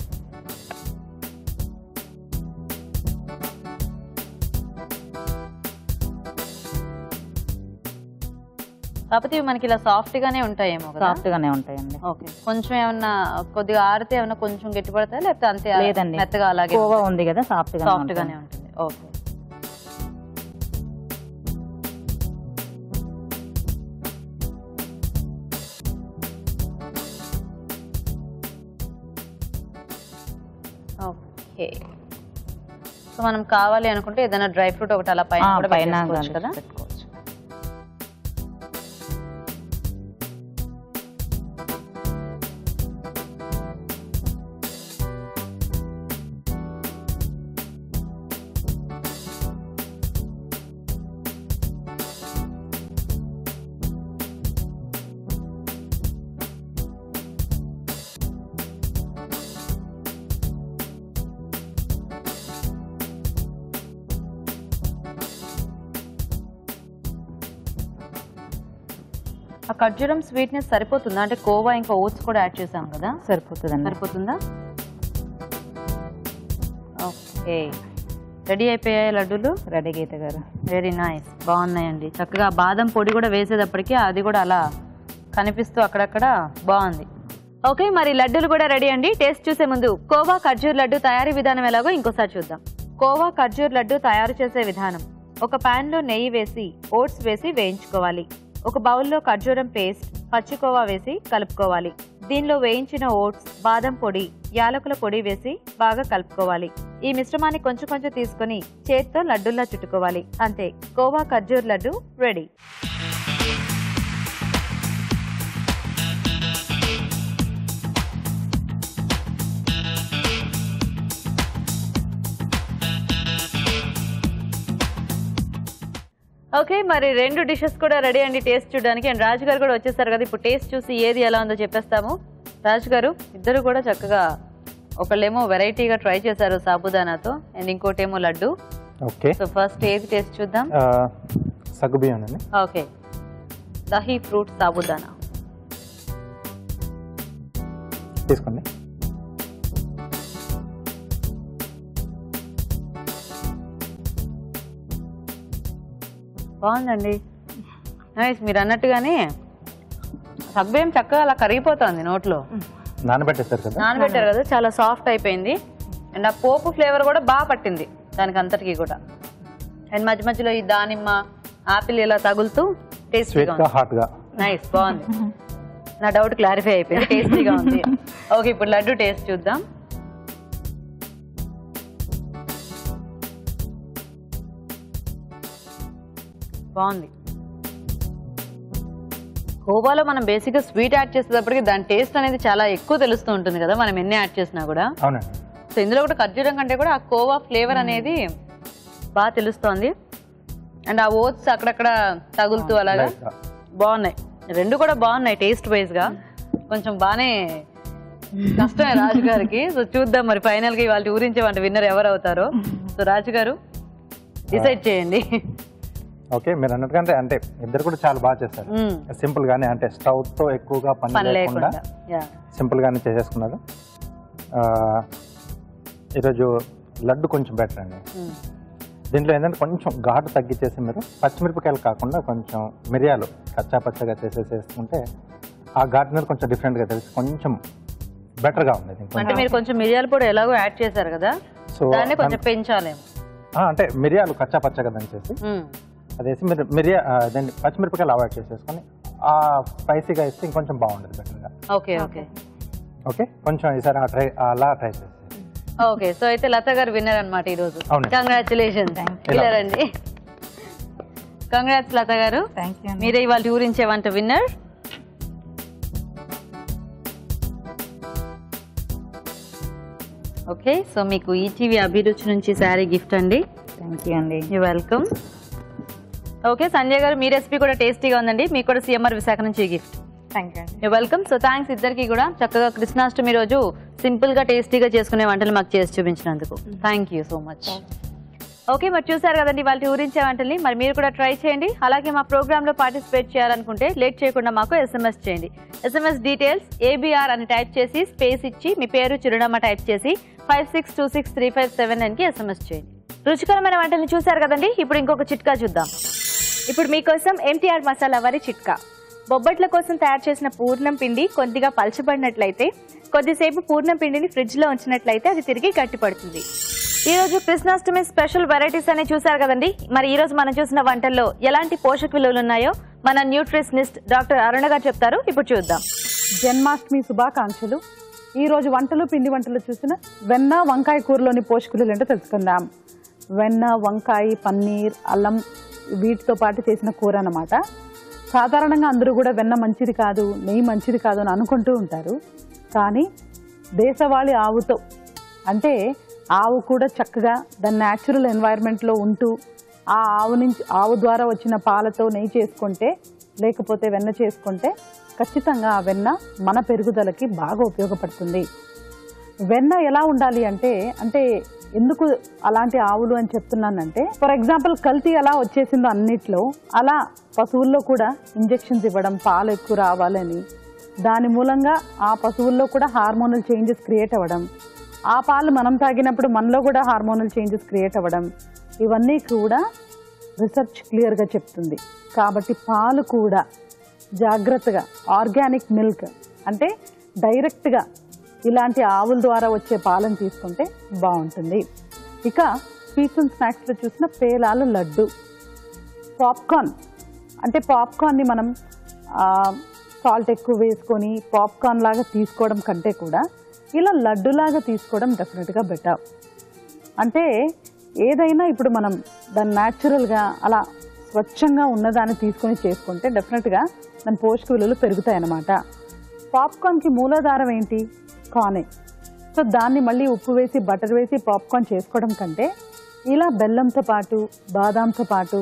[SPEAKER 2] కాకపోతే ఇవి మనకి ఇలా సాఫ్ట్ గానే ఉంటాయేమో కదా?
[SPEAKER 6] సాఫ్ట్ గానే ఉంటాయండి.
[SPEAKER 2] ఓకే. కొంచెం ఏమన్నా కొద్దిగా ఆరితే ఏమన్నా కొంచెం గట్టి పడతాయి లేకపోతే అంతే?
[SPEAKER 6] లేదండి,
[SPEAKER 2] మెత్తగా అలాగే
[SPEAKER 6] కోవా ఉంది కదా సాఫ్ట్
[SPEAKER 2] గానే ఉంటుంది. ఓకే. ఓకే. సో మనం కావాలి అనుకుంటే ఏదైనా డ్రై ఫ్రూట్ ఒకటి అలా పైన కూడా పెట్టుకోవచ్చు కదా. ఆ ఖర్జూరం స్వీట్నెస్ సరిపోతుందా? అంటే కోవా ఇంకా ఓట్స్ కూడా యాడ్ చేసాం కదా. సరిపోతుందా? ఓకే. రెడీ అయిపోయాయి లడ్డూలు?
[SPEAKER 6] రెడీ గీత గారు.
[SPEAKER 2] వెరీ నైస్, బాగున్నాయండి. చక్కగా బాదం పొడి కూడా వేసేటప్పటికి అది కూడా అలా కనిపిస్తూ అక్కడక్కడ బాగుంది. ఓకే, మరి లడ్డూలు కూడా రెడీ అండి. టేస్ట్ చూసే ముందు కోవా ఖర్జూర్ లడ్డు తయారీ విధానం ఎలాగో ఇంకోసారి చూద్దాం. కోవా ఖర్జూర్ లడ్డు తయారు చేసే విధానం. ఒక పాన్ లో నెయ్యి వేసి ఓట్స్ వేసి వేయించుకోవాలి. ఒక బౌల్లో ఖర్జూరం పేస్ట్, పచ్చికోవా వేసి కలుపుకోవాలి. దీనిలో వేయించిన ఓట్స్, బాదం పొడి, యాలకుల పొడి వేసి బాగా కలుపుకోవాలి. ఈ మిశ్రమాన్ని కొంచెం కొంచెం తీసుకుని చేత్తో లడ్డూల్లా చుట్టుకోవాలి. అంతే, కోవా ఖర్జూర్ లడ్డు రెడీ. ఓకే, మరి 2 డిషెస్ కూడా రెడీ అండి టేస్ట్ చూడడానికి. అండ్ రాజు గారు కూడా వచ్చేసారు కదా, ఇప్పుడు టేస్ట్ చూసి ఏది ఎలా ఉందో చెప్పేస్తాము. రాజు గారు, ఇద్దరు కూడా చక్కగా, ఒకళ్ళేమో వెరైటీగా ట్రై చేశారు సాబుదానాతో, అండ్ ఇంకోటేమో లడ్డు.
[SPEAKER 3] ఓకే,
[SPEAKER 2] సో ఫస్ట్ ఏది టేస్ట్ చూద్దాం.
[SPEAKER 3] సగ్గుబియ్యం అండి.
[SPEAKER 2] ఓకే, దహీ ఫ్రూట్ సాబుదానా
[SPEAKER 3] తీసుకోండి.
[SPEAKER 2] బాగుందండి, నైస్. మీరు అన్నట్టుగానే సగ్గుబియ్యం చక్కగా అలా కరిగిపోతుంది నోట్లో.
[SPEAKER 3] నానబెట్టేస్తారు కదా,
[SPEAKER 2] నానబెట్టారు కదా, చాలా సాఫ్ట్ అయిపోయింది. అండ్ ఆ పోపు ఫ్లేవర్ కూడా బాగా పట్టింది దానికి అంతటికి కూడా. అండ్ మధ్య మధ్యలో ఈ దానిమ్మ, ఆపిల్ ఇలా తగులుతూ టేస్టీగా,
[SPEAKER 3] హాట్ గా,
[SPEAKER 2] నైస్, బాగుంది. నా డౌట్ క్లారిఫై అయిపోయింది, టేస్టీగా ఉంది. ఓకే, ఇప్పుడు లడ్డు టేస్ట్ చూద్దాం. బాగుంది. కోవాలో మనం బేసిక్ గా స్వీట్ యాడ్ చేసేటప్పటికి దాని టేస్ట్ అనేది చాలా ఎక్కువ తెలుస్తూ ఉంటుంది కదా, మనం ఎన్ని యాడ్ చేసినా కూడా.
[SPEAKER 3] అవునండి.
[SPEAKER 2] సో ఇందులో కూడా ఖర్జూరం కంటే కూడా ఆ కోవా ఫ్లేవర్ అనేది బాగా తెలుస్తోంది. అండ్ ఆ ఓట్స్ అక్కడక్కడ తగులుతూ అలాగా బాగున్నాయి. 2 కూడా బాగున్నాయి టేస్ట్ వైజ్ గా. కొంచెం బాగానే కష్టమే రాజు గారికి. సో చూద్దాం మరి ఫైనల్ గా వాళ్ళ ఊరించే వంట విన్నర్ ఎవరు అవుతారో. సో రాజు గారు డిసైడ్ చేయండి.
[SPEAKER 3] ఓకే, మీరు అన్నట్టుగా అంటే ఇద్దరు కూడా చాలా బాగా చేస్తారు. సింపుల్ గానే, అంటే స్టవ్ తో ఎక్కువగా పని లేకుండా సింపుల్ గానే చేసేసుకున్నారు. ఈరోజు లడ్డు కొంచెం బెటర్ అండి. దీంట్లో ఏంటంటే కొంచెం ఘాటు తగ్గించేసి మీరు పచ్చిమిరపకాయలు కాకుండా కొంచెం మిరియాలు కచ్చా పచ్చగా చేసేసుకుంటే ఆ ఘాటు మీద కొంచెం డిఫరెంట్ గా తెలిసి కొంచెం బెటర్ గా ఉంది.
[SPEAKER 2] అంటే మీరు కొంచెం మిరియాల పొడి ఎలాగో యాడ్ చేశారు కదా,
[SPEAKER 3] సో
[SPEAKER 2] దాన్ని కొంచెం పెంచాలేమో.
[SPEAKER 3] అంటే మిరియాలు కచ్చా పచ్చగా దంచేసి అదేసి మీరు పచ్చిమిరపకాయలు అవాయిడ్ చేసేసుకొని ఆ స్పైసీగా ఇస్తే ఇంకొంచెం బాగుంటుంది బెటర్గా.
[SPEAKER 2] ఓకే ఓకే
[SPEAKER 3] ఓకే, కొంచెం ఈసారి అలా ట్రై చేసి.
[SPEAKER 2] ఓకే, సో అయితే లత గారు విన్నర్ అనమాట ఈరోజు.
[SPEAKER 3] అవును,
[SPEAKER 2] కంగ్రాచులేషన్స్. అండి, కంగ్రాట్స్ లత గారు, మీరే ఇవాళ ఊరించే వంట విన్నర్. ఓకే, సో మీకు ఈటీవీ అభిరుచి నుంచి శారీ గిఫ్ట్ అండి.
[SPEAKER 6] థ్యాంక్ యూ అండి.
[SPEAKER 2] You welcome. ఓకే, సంజయ్ గారు, మీ రెసిపీ కూడా టేస్టీగా ఉందండి, మీకు కూడా సిఎంఆర్ విశాఖ నుంచి గిఫ్ట్.
[SPEAKER 5] థ్యాంక్ యూ అండి.
[SPEAKER 2] You welcome. సో థ్యాంక్స్ ఇద్దరికి కూడా, చక్కగా కృష్ణాష్టమి రోజు సింపుల్ గా టేస్టీగా చేసుకునే వంటలు మాకు చేసి చూపించినందుకు. Thank you so much. Okay, మరి చూసారు కదండి వాళ్ళ ఊరించే వంటల్ని. మరి మీరు కూడా ట్రై చేయండి. అలాగే మా ప్రోగ్రామ్ లో పార్టిసిపేట్ చేయాలనుకుంటే లేట్ చేయకుండా మాకు SMS చేయండి. SMS డీటెయిల్స్ ABR అని టైప్ చేసి స్పేస్ ఇచ్చి మీ పేరు, చిరునామా టైప్ చేసి 56263579 కి SMS చేయండి. రుచికరమైన వంటల్ని చూసారు కదండి, ఇప్పుడు ఇంకొక చిట్కా చూద్దాం.
[SPEAKER 4] ఇప్పుడు మీకోసం MTR మసాలా వరి చిట్కా. బొబ్బట్ల కోసం తయారు చేసిన పూర్ణం పిండి కొద్దిగా పలచబడినట్లయితే, కొద్దిసేపు పూర్ణం పిండిని ఫ్రిడ్జ్ లో ఉంచినట్లయితే అది తిరిగి గట్టిపడుతుంది.
[SPEAKER 2] ఈ రోజు కృష్ణాష్టమి స్పెషల్ వెరైటీస్ అని చూసారు కదండి. మరి ఈ రోజు మనం చూసిన వంటల్లో ఎలాంటి పోషక విలువలు ఉన్నాయో మన న్యూట్రిషనిస్ట్ డాక్టర్ అరుణ గారు చెప్తారు. ఇప్పుడు చూద్దాం.
[SPEAKER 7] జన్మాష్టమి శుభాకాంక్షలు. ఈ రోజు వంటలు, పిండి వంటలు చూసిన వెన్న వంకాయ కూరలోని పోషకులు ఏంటో తెలుసుకుందాం. వెన్న, వంకాయ, పన్నీర్, అల్లం వీటితో పాటు చేసిన కూర అన్నమాట. సాధారణంగా అందరూ కూడా వెన్న మంచిది కాదు, నెయ్యి మంచిది కాదు అని అనుకుంటూ ఉంటారు. కానీ దేశవాళీ ఆవుతో, అంటే ఆవు కూడా చక్కగా దాని న్యాచురల్ ఎన్వైర్న్మెంట్లో ఉంటూ ఆ ఆవు ద్వారా వచ్చిన పాలతో నెయ్యి చేసుకుంటే, లేకపోతే వెన్న చేసుకుంటే ఖచ్చితంగా ఆ వెన్న మన పెరుగుదలకి బాగా ఉపయోగపడుతుంది. వెన్న ఎలా ఉండాలి అంటే ఎందుకు అలాంటి ఆవులు అని చెప్తున్నానంటే, ఫర్ ఎగ్జాంపుల్ కల్తీ ఎలా వచ్చేసిందో అన్నిట్లో, అలా పశువుల్లో కూడా ఇంజెక్షన్స్ ఇవ్వడం పాలు ఎక్కువ రావాలని, దాని మూలంగా ఆ పశువుల్లో కూడా హార్మోనల్ చేంజెస్ క్రియేట్ అవ్వడం, ఆ పాలు మనం తాగినప్పుడు మనలో కూడా హార్మోనల్ చేంజెస్ క్రియేట్ అవ్వడం, ఇవన్నీ కూడా రీసెర్చ్ క్లియర్గా చెప్తుంది. కాబట్టి పాలు కూడా జాగ్రత్తగా ఆర్గానిక్ మిల్క్, అంటే డైరెక్ట్గా ఇలాంటి ఆవుల ద్వారా వచ్చే పాలను తీసుకుంటే బాగుంటుంది. ఇక స్వీట్స్ అండ్ స్నాక్స్లో చూసిన పేలాల లడ్డు. పాప్కార్న్ అంటే పాప్కార్న్ని మనం సాల్ట్ ఎక్కువ వేసుకొని పాప్కార్న్ లాగా తీసుకోవడం కంటే కూడా ఇలా లడ్డులాగా తీసుకోవడం డెఫినెట్గా బెటర్. అంటే ఏదైనా ఇప్పుడు మనం దాన్ని న్యాచురల్గా అలా స్వచ్ఛంగా ఉన్నదాన్ని తీసుకొని చేసుకుంటే డెఫినెట్గా దాని పోషక విలువలు పెరుగుతాయి అన్నమాట. పాప్కార్న్కి మూలాధారం ఏంటి? కార్నే. సో దాన్ని మళ్ళీ ఉప్పు వేసి బటర్ వేసి పాప్కార్న్ చేసుకోవడం కంటే ఇలా బెల్లంతో పాటు బాదాంతో పాటు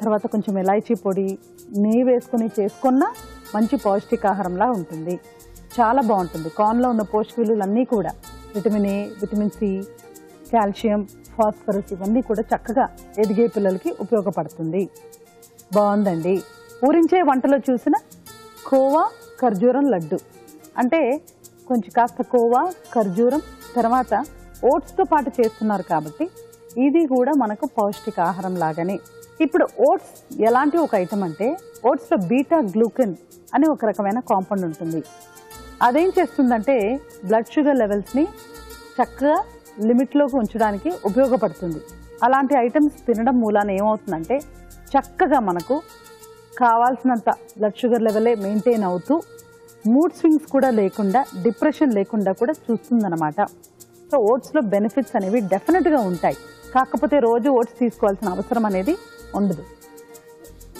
[SPEAKER 7] తర్వాత కొంచెం ఇలాచీ పొడి నెయ్యి వేసుకొని చేసుకున్న మంచి పౌష్టికాహారంలా ఉంటుంది. చాలా బాగుంటుంది. కార్న్లో ఉన్న పోషక విలువలన్నీ కూడా vitamin A, vitamin C, calcium, phosphorus ఇవన్నీ కూడా చక్కగా ఎదిగే పిల్లలకి ఉపయోగపడుతుంది. బాగుందండి. ఊరించే వంటలో చూసిన కోవా ఖర్జూరం లడ్డు. అంటే కొంచెం కాస్త కోవా, ఖర్జూరం, తర్వాత ఓట్స్తో పాటు చేస్తున్నారు కాబట్టి ఇది కూడా మనకు పౌష్టికాహారం లాగానే. ఇప్పుడు ఓట్స్ ఎలాంటి ఒక ఐటమ్ అంటే ఓట్స్లో బీటా గ్లూకెన్ అని ఒక రకమైన కాంపౌండ్ ఉంటుంది. అదేం చేస్తుందంటే బ్లడ్ షుగర్ లెవెల్స్ని చక్కగా లిమిట్లోకి ఉంచడానికి ఉపయోగపడుతుంది. అలాంటి ఐటమ్స్ తినడం మూలాన ఏమవుతుందంటే చక్కగా మనకు కావాల్సినంత బ్లడ్ షుగర్ లెవెలే మెయింటైన్ అవుతూ మూడ్ స్వింగ్స్ కూడా లేకుండా డిప్రెషన్ లేకుండా కూడా చూస్తుందన్నమాట. సో ఓట్స్లో బెనిఫిట్స్ అనేవి డెఫినెట్గా ఉంటాయి. కాకపోతే రోజు ఓట్స్ తీసుకోవాల్సిన అవసరం అనేది ఉండదు.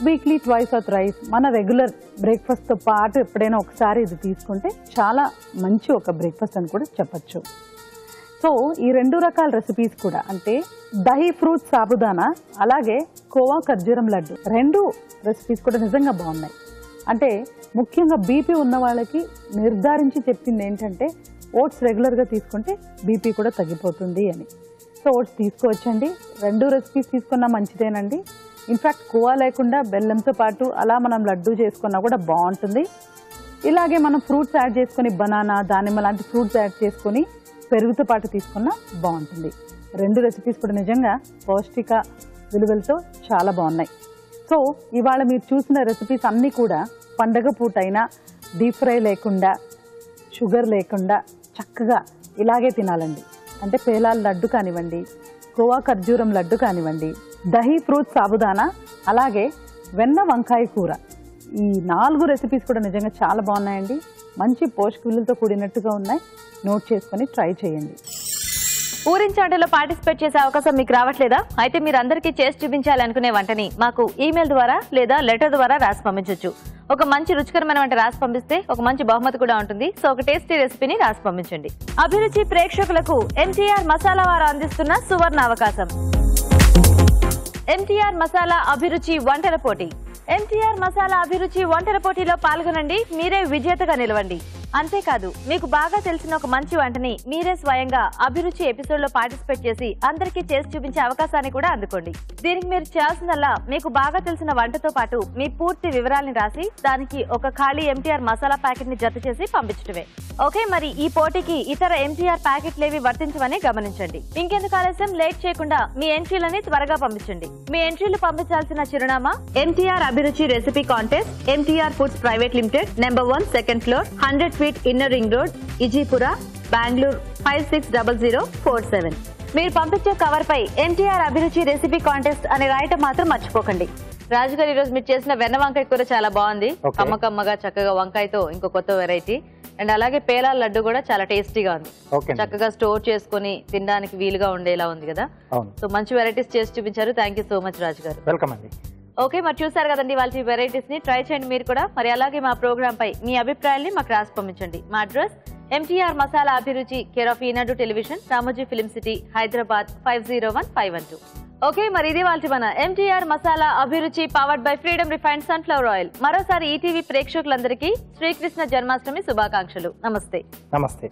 [SPEAKER 7] వీక్లీ ట్వైస్ ఆర్ థ్రైస్ మన రెగ్యులర్ బ్రేక్ఫాస్ట్తో పాటు ఎప్పుడైనా ఒకసారి ఇది తీసుకుంటే చాలా మంచి ఒక బ్రేక్ఫాస్ట్ అని కూడా చెప్పచ్చు. సో ఈ 2 రకాల రెసిపీస్ కూడా అంటే దహీ ఫ్రూట్ సాబుదానా అలాగే కోవా ఖర్జూరం లడ్డు 2 రెసిపీస్ కూడా నిజంగా బాగున్నాయి. అంటే ముఖ్యంగా బీపీ ఉన్న వాళ్ళకి నిర్ధారించి చెప్పింది ఏంటంటే ఓట్స్ రెగ్యులర్గా తీసుకుంటే బీపీ కూడా తగ్గిపోతుంది అని. సో ఓట్స్ తీసుకోవచ్చండి. 2 రెసిపీస్ తీసుకున్నా మంచిదేనండి. ఇన్ఫ్యాక్ట్ కోవా లేకుండా బెల్లంతో పాటు అలా మనం లడ్డు చేసుకున్నా కూడా బాగుంటుంది. ఇలాగే మనం ఫ్రూట్స్ యాడ్ చేసుకొని బనానా, దానిమ్మ లాంటి ఫ్రూట్స్ యాడ్ చేసుకొని పెరుగుతో పాటు తీసుకున్నా బాగుంటుంది. 2 రెసిపీస్ కూడా నిజంగా పౌష్టిక విలువలతో చాలా బాగున్నాయి. సో ఇవాళ మీరు చూసిన రెసిపీస్ అన్నీ కూడా పండగ పూటైనా డీప్ ఫ్రై లేకుండా షుగర్ లేకుండా చక్కగా ఇలాగే తినాలండి. అంటే పేలాల లడ్డు కానివ్వండి, కోవా ఖర్జూరం లడ్డు కానివ్వండి, దహీ ఫ్రూట్ సాబుదానా అలాగే వెన్న వంకాయ కూర, ఈ 4 రెసిపీస్ కూడా నిజంగా చాలా బాగున్నాయండి. మంచి పోషక విలువలతో కూడినట్టుగా ఉన్నాయి. నోట్ చేసుకొని ట్రై చేయండి.
[SPEAKER 2] ఊరించాటలో పార్టిసిపేట్ చేసే అవకాశం మీకు రావట్లేదా? అయితే మీరు అందరికీ చేసి చూపించాలనుకునే వంటని మాకు ఈమెయిల్ ద్వారా లేదా లెటర్ ద్వారా రాసి పంపించవచ్చు. ఒక మంచి రుచికరమైన వంట రాసి పంపిస్తే ఒక మంచి బహుమతి కూడా ఉంటుంది. సో ఒక టేస్టీ రెసిపీని రాసి పంపించండి. అభిరుచి ప్రేక్షకులకు ఎన్టీఆర్ మసాలా వారు అందిస్తున్న సువర్ణ అవకాశం. ఎన్టీఆర్ మసాలా అభిరుచి వంటల పోటీ. ఎన్టీఆర్ మసాలా అభిరుచి వంటల పోటీలో పాల్గొనండి. మీరే విజేతగా నిలవండి. అంతేకాదు మీకు బాగా తెలిసిన ఒక మంచి వంటని మీరే స్వయంగా అభిరుచి ఎపిసోడ్ లో పార్టిసిపేట్ చేసి అందరికీ చేసి చూపించే అవకాశాన్ని కూడా అందుకోండి. దీనికి మీరు చేయాల్సిందల్లా మీకు బాగా తెలిసిన వంటతో పాటు మీ పూర్తి వివరాలని రాసి దానికి ఒక ఖాళీ ఎంటీఆర్ మసాలా ప్యాకెట్ ని జత చేసి పంపించడమే. ఓకే, మరి ఈ పోటీకి ఇతర ఎంటీఆర్ ప్యాకెట్లేవి వర్తించవని గమనించండి. ఇంకెందుకు ఆలస్యం, లేట్ చేయకుండా మీ ఎంట్రీలని త్వరగా పంపించండి. మీ ఎంట్రీలు పంపించాల్సిన చిరునామా NTR Abhiruchi recipe contest, NTR foods private limited, number 1, second floor, 100 feet inner ring road, Ejipura, Bengaluru 560047. మీరు పంపించే కవర్ పై ఎన్టీఆర్ అభిరుచి రెసిపీ కాంటెస్ట్ అని రాయటం మాత్రం మర్చిపోకండి. రాజుగారు, ఈ రోజు మీరు చేసిన వెన్న వంకాయ కూర చాలా బాగుంది. కమ్మకమ్మగా చక్కగా వంకాయతో ఇంకో కొత్త వెరైటీ. అండ్ అలాగే పేలాల లడ్డు కూడా చాలా టేస్టీగా ఉంది. చక్కగా స్టోర్ చేసుకుని తినడానికి వీలుగా ఉండేలా ఉంది కదా. సో మంచి వెరైటీస్ చేసి చూపించారు. థ్యాంక్ యూ సో మచ్ రాజు గారు.
[SPEAKER 3] వెల్కమ్ అండి.
[SPEAKER 2] ఓకే, మరి చూసారు కదండి వాళ్ళ వెరైటీస్ ని. ట్రై చేయండి మీరు కూడా. మరి అలాగే మా ప్రోగ్రామ్ పై మీ అభిప్రాయాల్ని మాకు రాసి పంపించండి. మా అడ్రస్ ఎంటీఆర్ మసాలా అభిరుచి, care of Eenadu television, Ramoji film city, Hyderabad 501512. Okay, మరి ఇది వాళ్ళ మన ఎంటీఆర్ మసాలా అభిరుచి powered by freedom refined sunflower oil. మరోసారి ఈటీవీ ప్రేక్షకులందరికీ శ్రీకృష్ణ జన్మాష్టమి శుభాకాంక్షలు. నమస్తే.
[SPEAKER 3] నమస్తే.